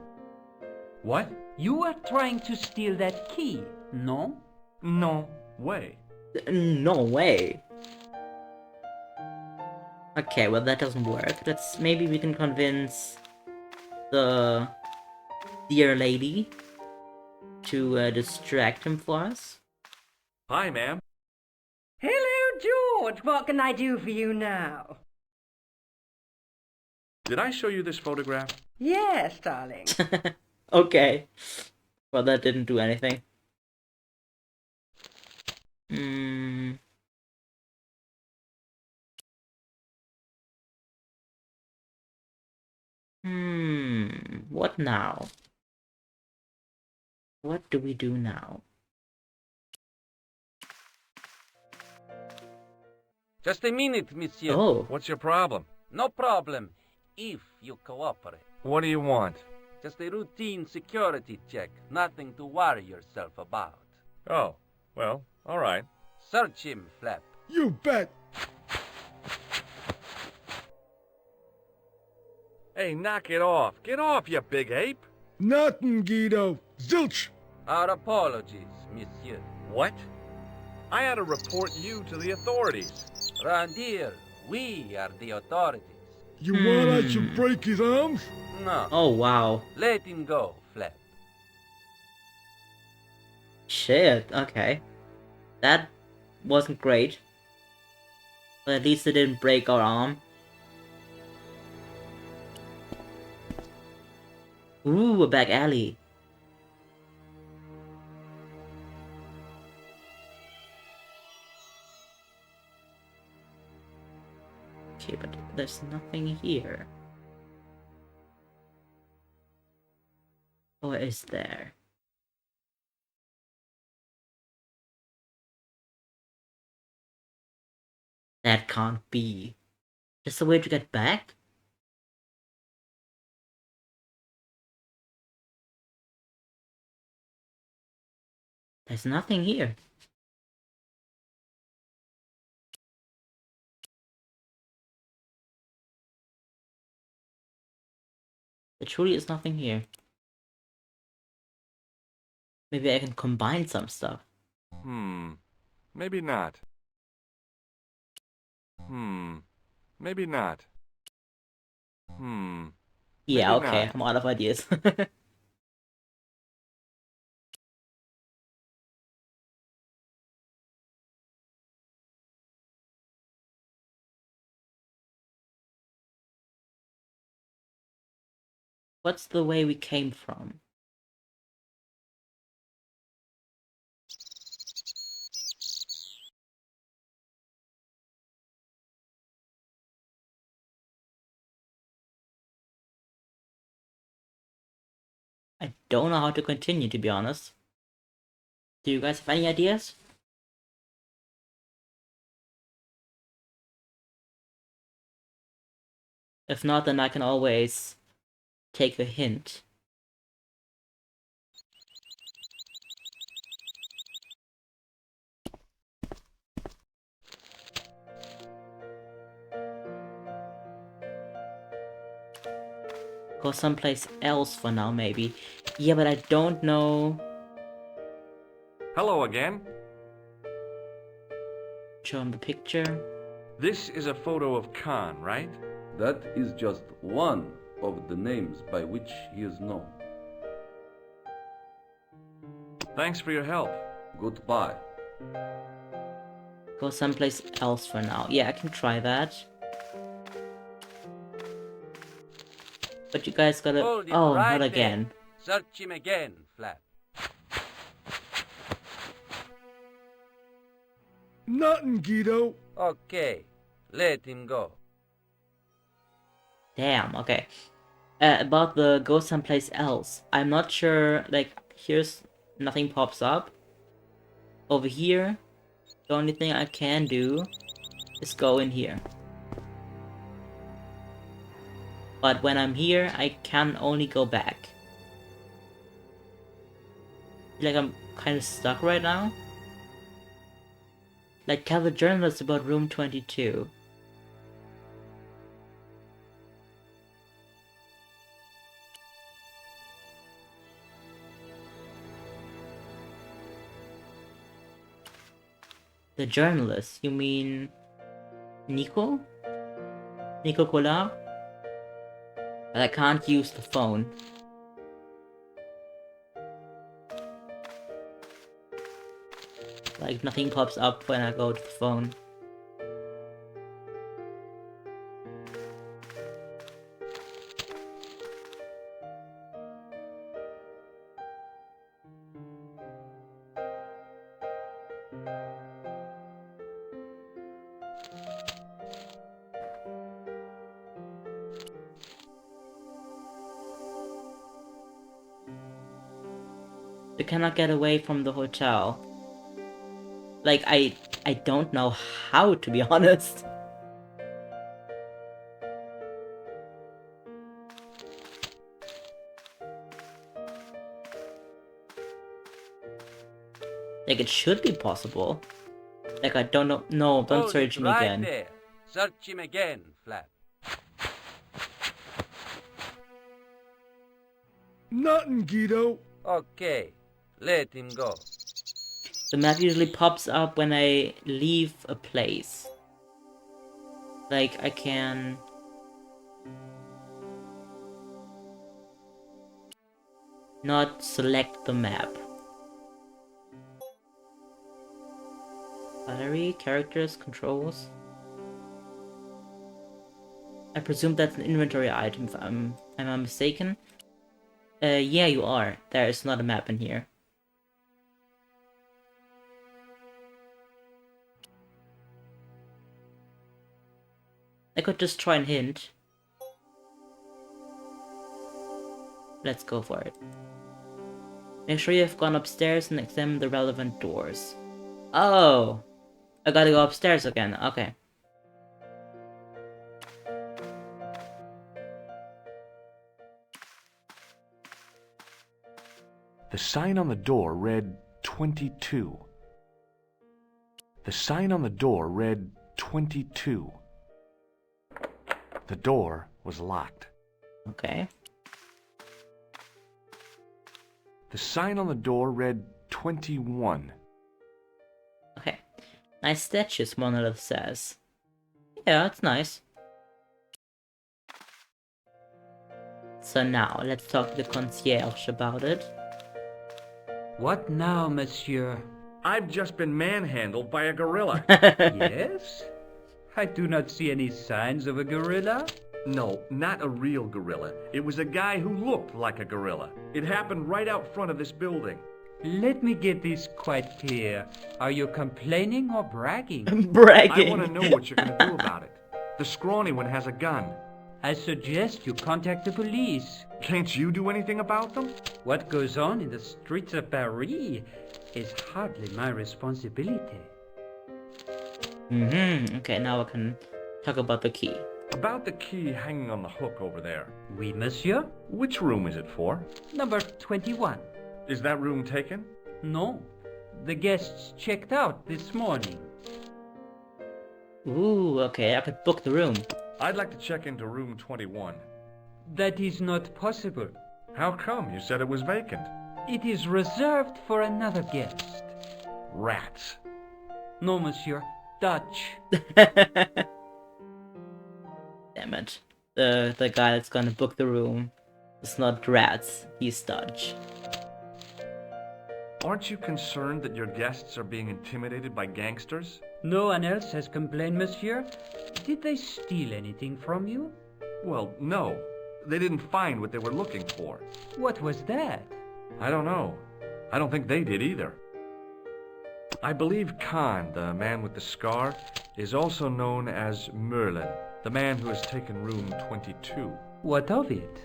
Speaker 7: What?
Speaker 16: You are trying to steal that key, no?
Speaker 7: No way.
Speaker 1: No way. Okay, well that doesn't work. Maybe we can convince the dear lady to distract him for us.
Speaker 7: Hi, ma'am.
Speaker 9: Hello, George. What can I do for you now?
Speaker 7: Did I show you this photograph?
Speaker 9: Yes, darling.
Speaker 1: Okay. Well, that didn't do anything. what now? What do we do now?
Speaker 13: Just a minute, monsieur.
Speaker 1: Oh.
Speaker 7: What's your problem?
Speaker 13: No problem, if you cooperate.
Speaker 7: What do you want?
Speaker 13: Just a routine security check. Nothing to worry yourself about.
Speaker 7: Oh, well, all right.
Speaker 13: Search him, Flap.
Speaker 14: You bet.
Speaker 7: Hey, knock it off. Get off, you big ape.
Speaker 14: Nothing, Guido. Zilch.
Speaker 13: Our apologies, monsieur.
Speaker 7: What? I had to report you to the authorities.
Speaker 13: Round here, we are the authorities.
Speaker 14: You want I should break his arms?
Speaker 13: No.
Speaker 1: Oh, wow.
Speaker 13: Let him go, Flap.
Speaker 1: Shit, okay. That wasn't great. But at least it didn't break our arm. Ooh, a back alley. Okay, but there's nothing here. Or is there? That can't be. Just a way to get back? There's nothing here. There truly is nothing here. Maybe I can combine some stuff.
Speaker 7: Maybe not. Maybe not.
Speaker 1: Yeah,
Speaker 7: Maybe
Speaker 1: okay,
Speaker 7: not.
Speaker 1: I'm out of ideas. What's the way we came from? I don't know how to continue, to be honest. Do you guys have any ideas? If not, then I can always take a hint. Go someplace else for now, maybe. Yeah, but I don't know.
Speaker 7: Hello again.
Speaker 1: Show him the picture.
Speaker 7: This is a photo of Khan, right?
Speaker 15: That is just one of the names by which he is known.
Speaker 7: Thanks for your help.
Speaker 15: Goodbye.
Speaker 1: Go someplace else for now. Yeah, I can try that. But you guys gotta...
Speaker 13: Hold him
Speaker 1: Oh,
Speaker 13: right
Speaker 1: not
Speaker 13: there.
Speaker 1: again.
Speaker 13: Search him again, Flap.
Speaker 14: Nothing, Guido.
Speaker 13: Okay, let him go.
Speaker 1: Damn, okay. About the go someplace else. I'm not sure, like, here's... Nothing pops up. Over here, the only thing I can do is go in here. But when I'm here, I can only go back. Like I'm kind of stuck right now. Like, tell the journalist about room 22. The journalist? You mean... Nico? Nico Collard? But I can't use the phone. Like, nothing pops up when I go to the phone. You cannot get away from the hotel. Like, I don't know how, to be honest. Like, it should be possible. Like, I don't know. No, don't
Speaker 17: Hold
Speaker 1: search
Speaker 17: it
Speaker 1: me
Speaker 17: right
Speaker 1: again.
Speaker 17: There. Search him again, Flap.
Speaker 14: Nothing, Guido.
Speaker 17: Okay, let him go.
Speaker 1: The map usually pops up when I leave a place. Like, I can... not select the map. Gallery, characters, controls. I presume that's an inventory item if I'm not mistaken. Yeah, you are. There is not a map in here. I could just try and hint. Let's go for it. Make sure you have gone upstairs and examine the relevant doors. Oh! I gotta go upstairs again, okay.
Speaker 8: The sign on the door read 22. The sign on the door read 22. The door was locked.
Speaker 1: Okay.
Speaker 8: The sign on the door read 21.
Speaker 1: Okay. Nice statues, Monolith says. Yeah, it's nice. So now, let's talk to the concierge about it.
Speaker 16: What now, monsieur?
Speaker 8: I've just been manhandled by a gorilla.
Speaker 16: Yes? I do not see any signs of a gorilla.
Speaker 8: No, not a real gorilla. It was a guy who looked like a gorilla. It happened right out front of this building.
Speaker 16: Let me get this quite clear. Are you complaining or bragging?
Speaker 1: Bragging!
Speaker 8: I want to know what you're going to do about it. The scrawny one has a gun.
Speaker 16: I suggest you contact the police.
Speaker 8: Can't you do anything about them?
Speaker 16: What goes on in the streets of Paris is hardly my responsibility.
Speaker 1: Okay, now I can talk about the key.
Speaker 8: About the key hanging on the hook over there.
Speaker 16: Oui, monsieur.
Speaker 8: Which room is it for?
Speaker 16: Number 21.
Speaker 8: Is that room taken?
Speaker 16: No. The guests checked out this morning.
Speaker 1: Ooh, okay, I could book the room.
Speaker 8: I'd like to check into room 21.
Speaker 16: That is not possible.
Speaker 8: How come? You said it was vacant.
Speaker 16: It is reserved for another guest.
Speaker 8: Rats.
Speaker 16: No, monsieur. Dutch.
Speaker 1: Damn it. The guy that's gonna book the room is not rats, he's Dutch.
Speaker 8: Aren't you concerned that your guests are being intimidated by gangsters?
Speaker 16: No one else has complained, monsieur. Did they steal anything from you?
Speaker 8: Well, no. They didn't find what they were looking for.
Speaker 16: What was that?
Speaker 8: I don't know. I don't think they did either. I believe Khan, the man with the scar, is also known as Merlin, the man who has taken room 22.
Speaker 16: What of it?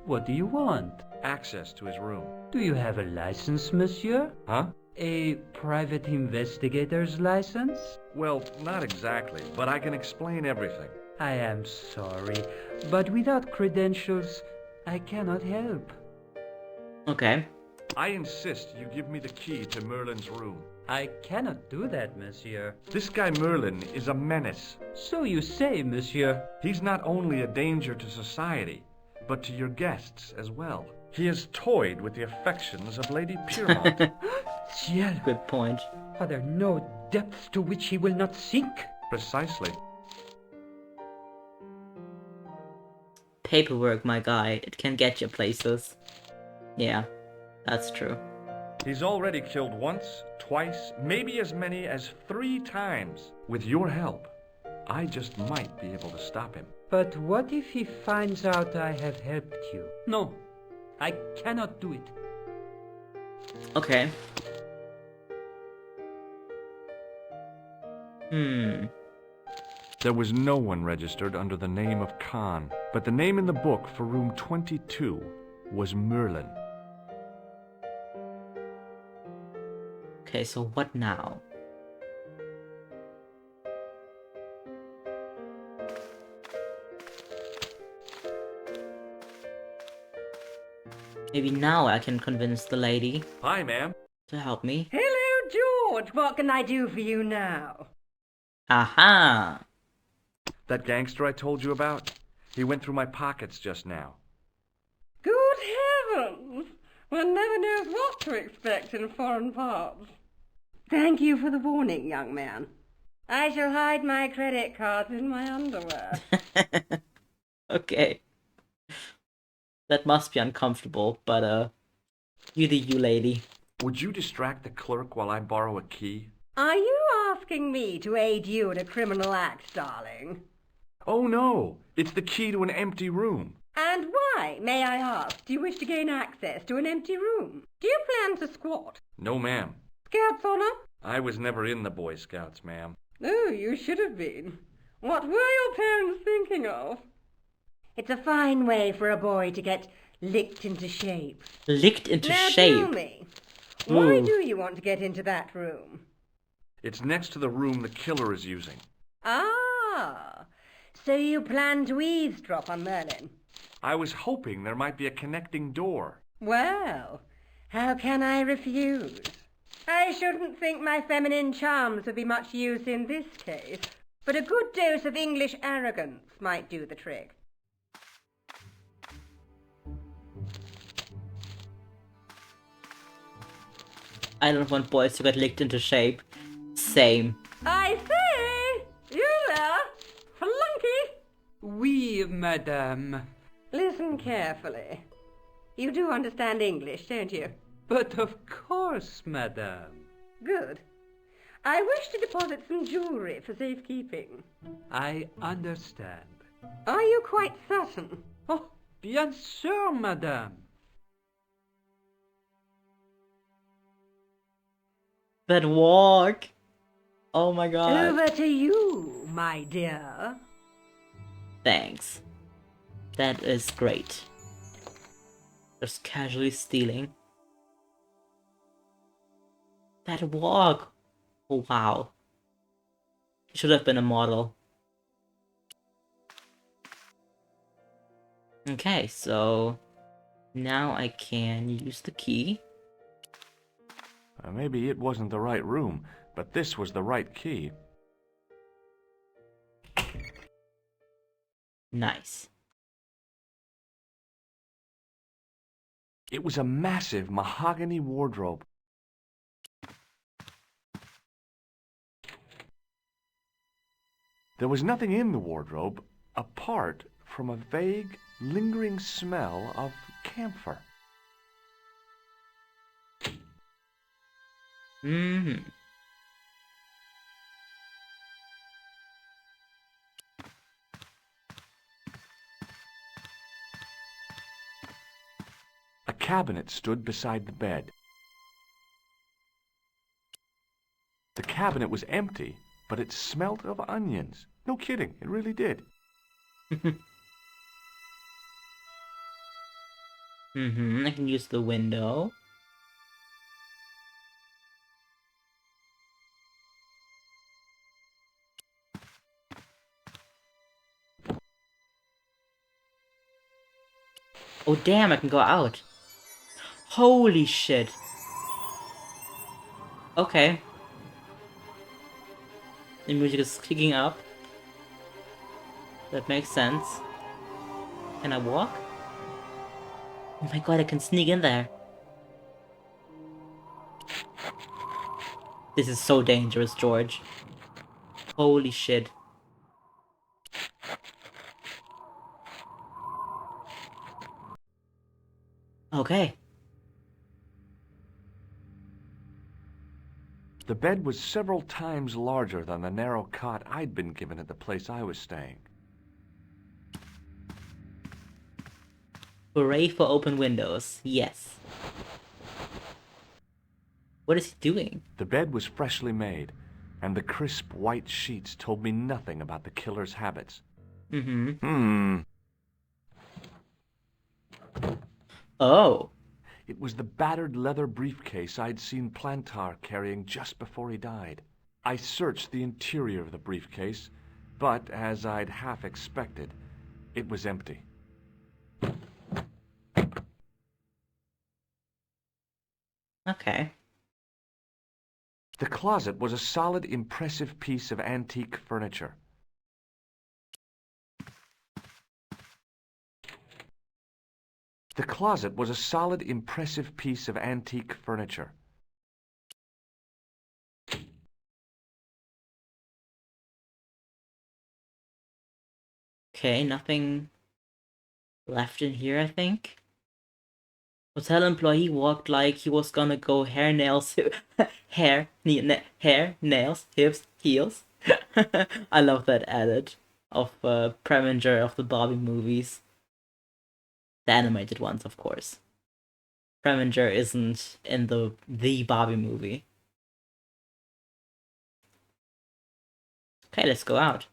Speaker 16: What do you want?
Speaker 8: Access to his room.
Speaker 16: Do you have a license, monsieur?
Speaker 8: Huh?
Speaker 16: A private investigator's license?
Speaker 8: Well, not exactly, but I can explain everything.
Speaker 16: I am sorry, but without credentials, I cannot help.
Speaker 1: Okay.
Speaker 8: I insist you give me the key to Merlin's room.
Speaker 16: I cannot do that, monsieur.
Speaker 8: This guy Merlin is a menace.
Speaker 16: So you say, monsieur.
Speaker 8: He's not only a danger to society, but to your guests as well. He has toyed with the affections of Lady Piermont.
Speaker 16: Ciel!
Speaker 1: Good point.
Speaker 16: Are there no depths to which he will not sink?
Speaker 8: Precisely.
Speaker 1: Paperwork, my guy. It can get you places. Yeah, that's true.
Speaker 8: He's already killed once, twice, maybe as many as 3 times. With your help, I just might be able to stop him.
Speaker 16: But what if he finds out I have helped you? No, I cannot do it.
Speaker 1: Okay.
Speaker 8: There was no one registered under the name of Khan, but the name in the book for room 22 was Merlin.
Speaker 1: Okay, so what now? Maybe now I can convince the lady.
Speaker 8: Hi, ma'am.
Speaker 1: To help me.
Speaker 9: Hello, George. What can I do for you now?
Speaker 1: Aha!
Speaker 8: That gangster I told you about? He went through my pockets just now.
Speaker 9: Good heavens! One never knows what to expect in foreign parts. Thank you for the warning, young man. I shall hide my credit cards in my underwear.
Speaker 1: Okay. That must be uncomfortable, but you do you, lady.
Speaker 8: Would you distract the clerk while I borrow a key?
Speaker 9: Are you asking me to aid you in a criminal act, darling?
Speaker 8: Oh no! It's the key to an empty room.
Speaker 9: And why, may I ask, do you wish to gain access to an empty room? Do you plan to squat?
Speaker 8: No, ma'am.
Speaker 9: Scouts honor?
Speaker 8: I was never in the Boy Scouts, ma'am.
Speaker 9: Oh, you should have been. What were your parents thinking of? It's a fine way for a boy to get licked into shape.
Speaker 1: Licked into
Speaker 9: now
Speaker 1: shape?
Speaker 9: Tell me, why do you want to get into that room?
Speaker 8: It's next to the room the killer is using.
Speaker 9: Ah, so you plan to eavesdrop on Merlin?
Speaker 8: I was hoping there might be a connecting door.
Speaker 9: Well, how can I refuse? I shouldn't think my feminine charms would be much use in this case, but a good dose of English arrogance might do the trick.
Speaker 1: I don't want boys to get licked into shape. Same.
Speaker 9: I say! You there? Flunky!
Speaker 16: Oui, madame.
Speaker 9: Listen carefully. You do understand English, don't you?
Speaker 16: But of course, madame.
Speaker 9: Good. I wish to deposit some jewellery for safekeeping.
Speaker 16: I understand.
Speaker 9: Are you quite certain?
Speaker 16: Oh, bien sûr, madame.
Speaker 1: That walk! Oh my god.
Speaker 9: Over to you, my dear.
Speaker 1: Thanks. That is great. Just casually stealing. That walk! Oh wow. He should have been a model. Okay, so now I can use the key.
Speaker 8: Maybe it wasn't the right room, but this was the right key.
Speaker 1: Nice.
Speaker 8: It was a massive mahogany wardrobe. There was nothing in the wardrobe apart from a vague, lingering smell of camphor.
Speaker 1: Mm-hmm.
Speaker 8: A cabinet stood beside the bed. The cabinet was empty, but it smelt of onions. No kidding, it really did.
Speaker 1: I can use the window. Oh damn, I can go out. Holy shit. Okay. The music is kicking up. That makes sense. Can I walk? Oh my god, I can sneak in there. This is so dangerous, George. Holy shit. Okay.
Speaker 8: The bed was several times larger than the narrow cot I'd been given at the place I was staying.
Speaker 1: Hooray for open windows. Yes. What is he doing?
Speaker 8: The bed was freshly made, and the crisp white sheets told me nothing about the killer's habits.
Speaker 1: Oh.
Speaker 8: It was the battered leather briefcase I'd seen Plantar carrying just before he died. I searched the interior of the briefcase, but as I'd half expected, it was empty.
Speaker 1: Okay.
Speaker 8: The closet was a solid, impressive piece of antique furniture. The closet was a solid, impressive piece of antique furniture.
Speaker 1: Okay, nothing left in here, I think. Hotel employee walked like he was gonna go hair, nails, hair, nails, hips, heels. I love that edit of Preminger of the Barbie movies. The animated ones, of course. Preminger isn't in the Barbie movie. Okay, let's go out.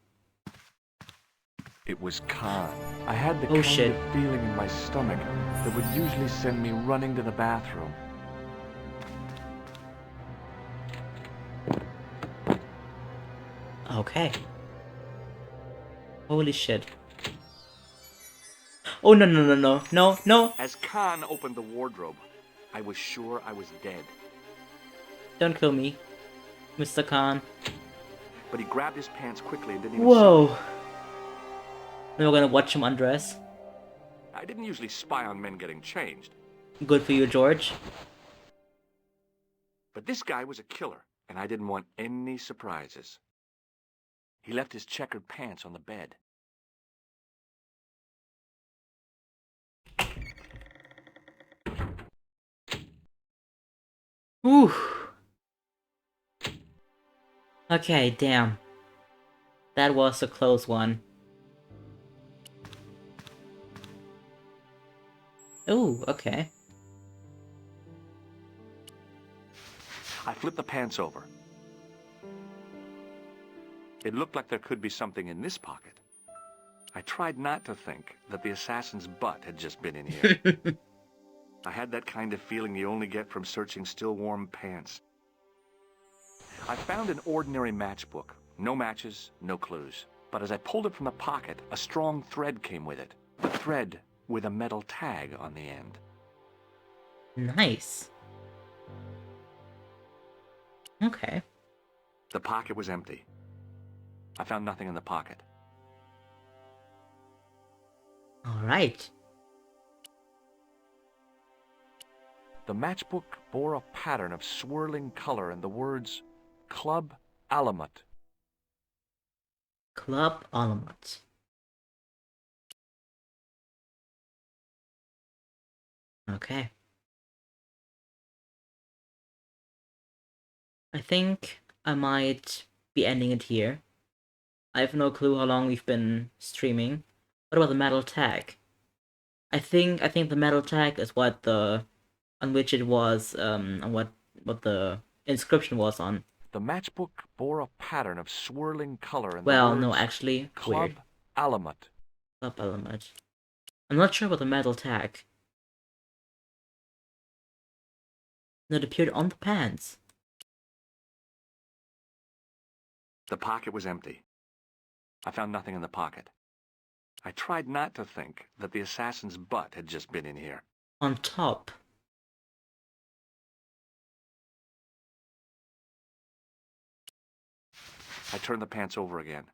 Speaker 8: It was Khan. I had the
Speaker 1: Oh,
Speaker 8: kind
Speaker 1: shit.
Speaker 8: of feeling in my stomach that would usually send me running to the bathroom.
Speaker 1: Okay. Holy shit. Oh, no, no, no, no, no, no.
Speaker 8: As Khan opened the wardrobe, I was sure I was dead.
Speaker 1: Don't kill me, Mr. Khan.
Speaker 8: But he grabbed his pants quickly and didn't even
Speaker 1: Whoa. Now we're gonna watch him undress.
Speaker 8: I didn't usually spy on men getting changed.
Speaker 1: Good for you, George.
Speaker 8: But this guy was a killer, and I didn't want any surprises. He left his checkered pants on the bed.
Speaker 1: Whew. Okay, damn. That was a close one. Ooh, okay.
Speaker 8: I flipped the pants over. It looked like there could be something in this pocket. I tried not to think that the assassin's butt had just been in here. I had that kind of feeling you only get from searching still warm pants. I found an ordinary matchbook. No matches, no clues. But as I pulled it from the pocket, a strong thread came with it. A thread with a metal tag on the end.
Speaker 1: Nice. Okay.
Speaker 8: The pocket was empty. I found nothing in the pocket.
Speaker 1: Alright.
Speaker 8: The matchbook bore a pattern of swirling color and the words Club Alamut.
Speaker 1: Club Alamut. Okay. I think I might be ending it here. I have no clue how long we've been streaming. What about the metal tag? I think the metal tag is what on which it was, on what the inscription was on.
Speaker 8: The matchbook bore a pattern of swirling color and
Speaker 1: Well,
Speaker 8: the words
Speaker 1: no, actually,
Speaker 8: Club
Speaker 1: weird.
Speaker 8: Alamut.
Speaker 1: Club Alamut. I'm not sure about the metal tag. That appeared on the pants.
Speaker 8: The pocket was empty. I found nothing in the pocket. I tried not to think that the assassin's butt had just been in here.
Speaker 1: On top.
Speaker 8: I turned the pants over again.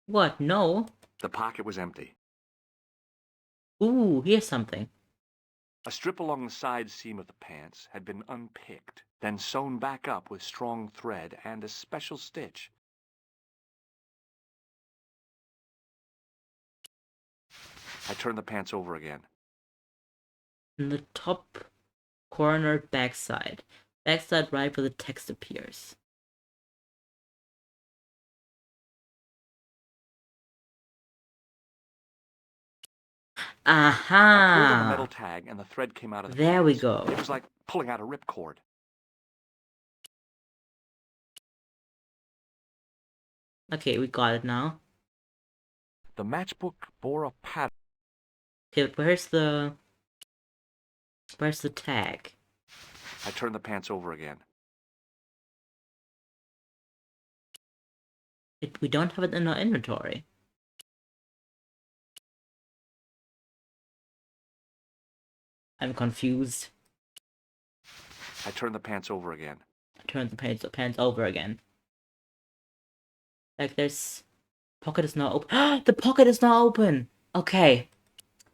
Speaker 1: What? No?
Speaker 8: The pocket was empty.
Speaker 1: Ooh, here's something.
Speaker 8: A strip along the side seam of the pants had been unpicked, then sewn back up with strong thread and a special stitch. I turned the pants over again.
Speaker 1: In the top corner backside. Backside right where the text appears.
Speaker 8: I pulled on the
Speaker 1: Aha!
Speaker 8: metal tag and the thread came out of the
Speaker 1: There we
Speaker 8: pants.
Speaker 1: go.
Speaker 8: It was like pulling out a ripcord.
Speaker 1: Okay, we got it now.
Speaker 8: The matchbook bore a pattern.
Speaker 1: Okay, but where's the tag?
Speaker 8: I turned the pants over again.
Speaker 1: We don't have it in our inventory. I'm confused.
Speaker 8: I turned the pants over again.
Speaker 1: I turned the pants over again. Like there's... Pocket is not open. The pocket is not open! Okay.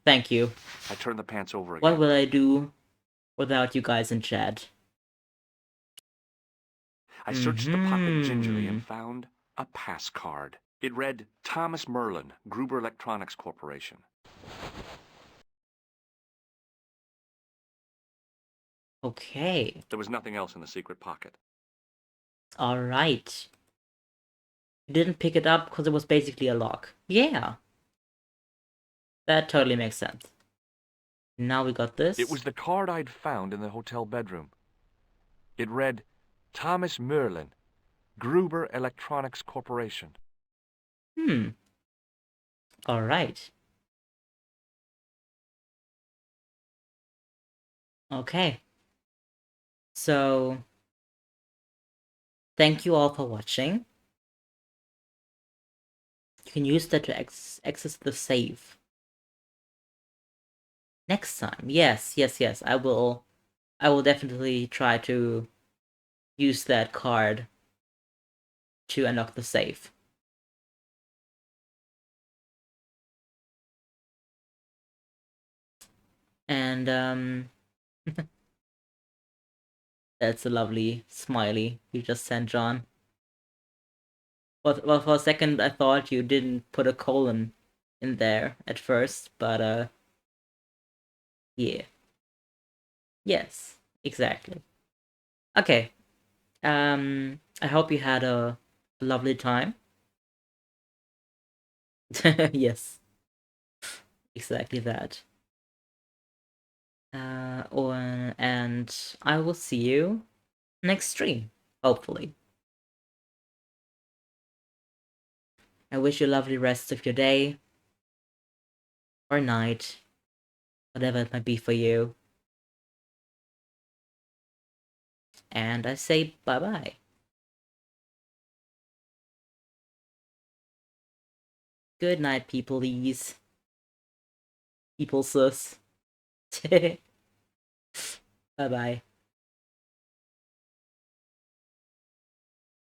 Speaker 1: Thank you.
Speaker 8: I turned the pants over again.
Speaker 1: What will I do without you guys in chat?
Speaker 8: I searched the pocket gingerly and found a pass card. It read, Thomas Merlin, Gruber Electronics Corporation.
Speaker 1: Okay.
Speaker 8: There was nothing else in the secret pocket.
Speaker 1: Alright. You didn't pick it up because it was basically a lock. Yeah. That totally makes sense. Now we got this.
Speaker 8: It was the card I'd found in the hotel bedroom. It read, Thomas Merlin, Gruber Electronics Corporation.
Speaker 1: Alright. Okay. So, thank you all for watching. You can use that to access the save. Next time, yes, I will definitely try to use that card to unlock the save. And, that's a lovely smiley you just sent, John. Well, for a second I thought you didn't put a colon in there at first, but, yeah. Yes, exactly. Okay. I hope you had a lovely time. Yes. Exactly that. And I will see you next stream, hopefully. I wish you a lovely rest of your day or night, whatever it might be for you. And I say bye-bye. Good night, peopleies. People sus. Bye-bye.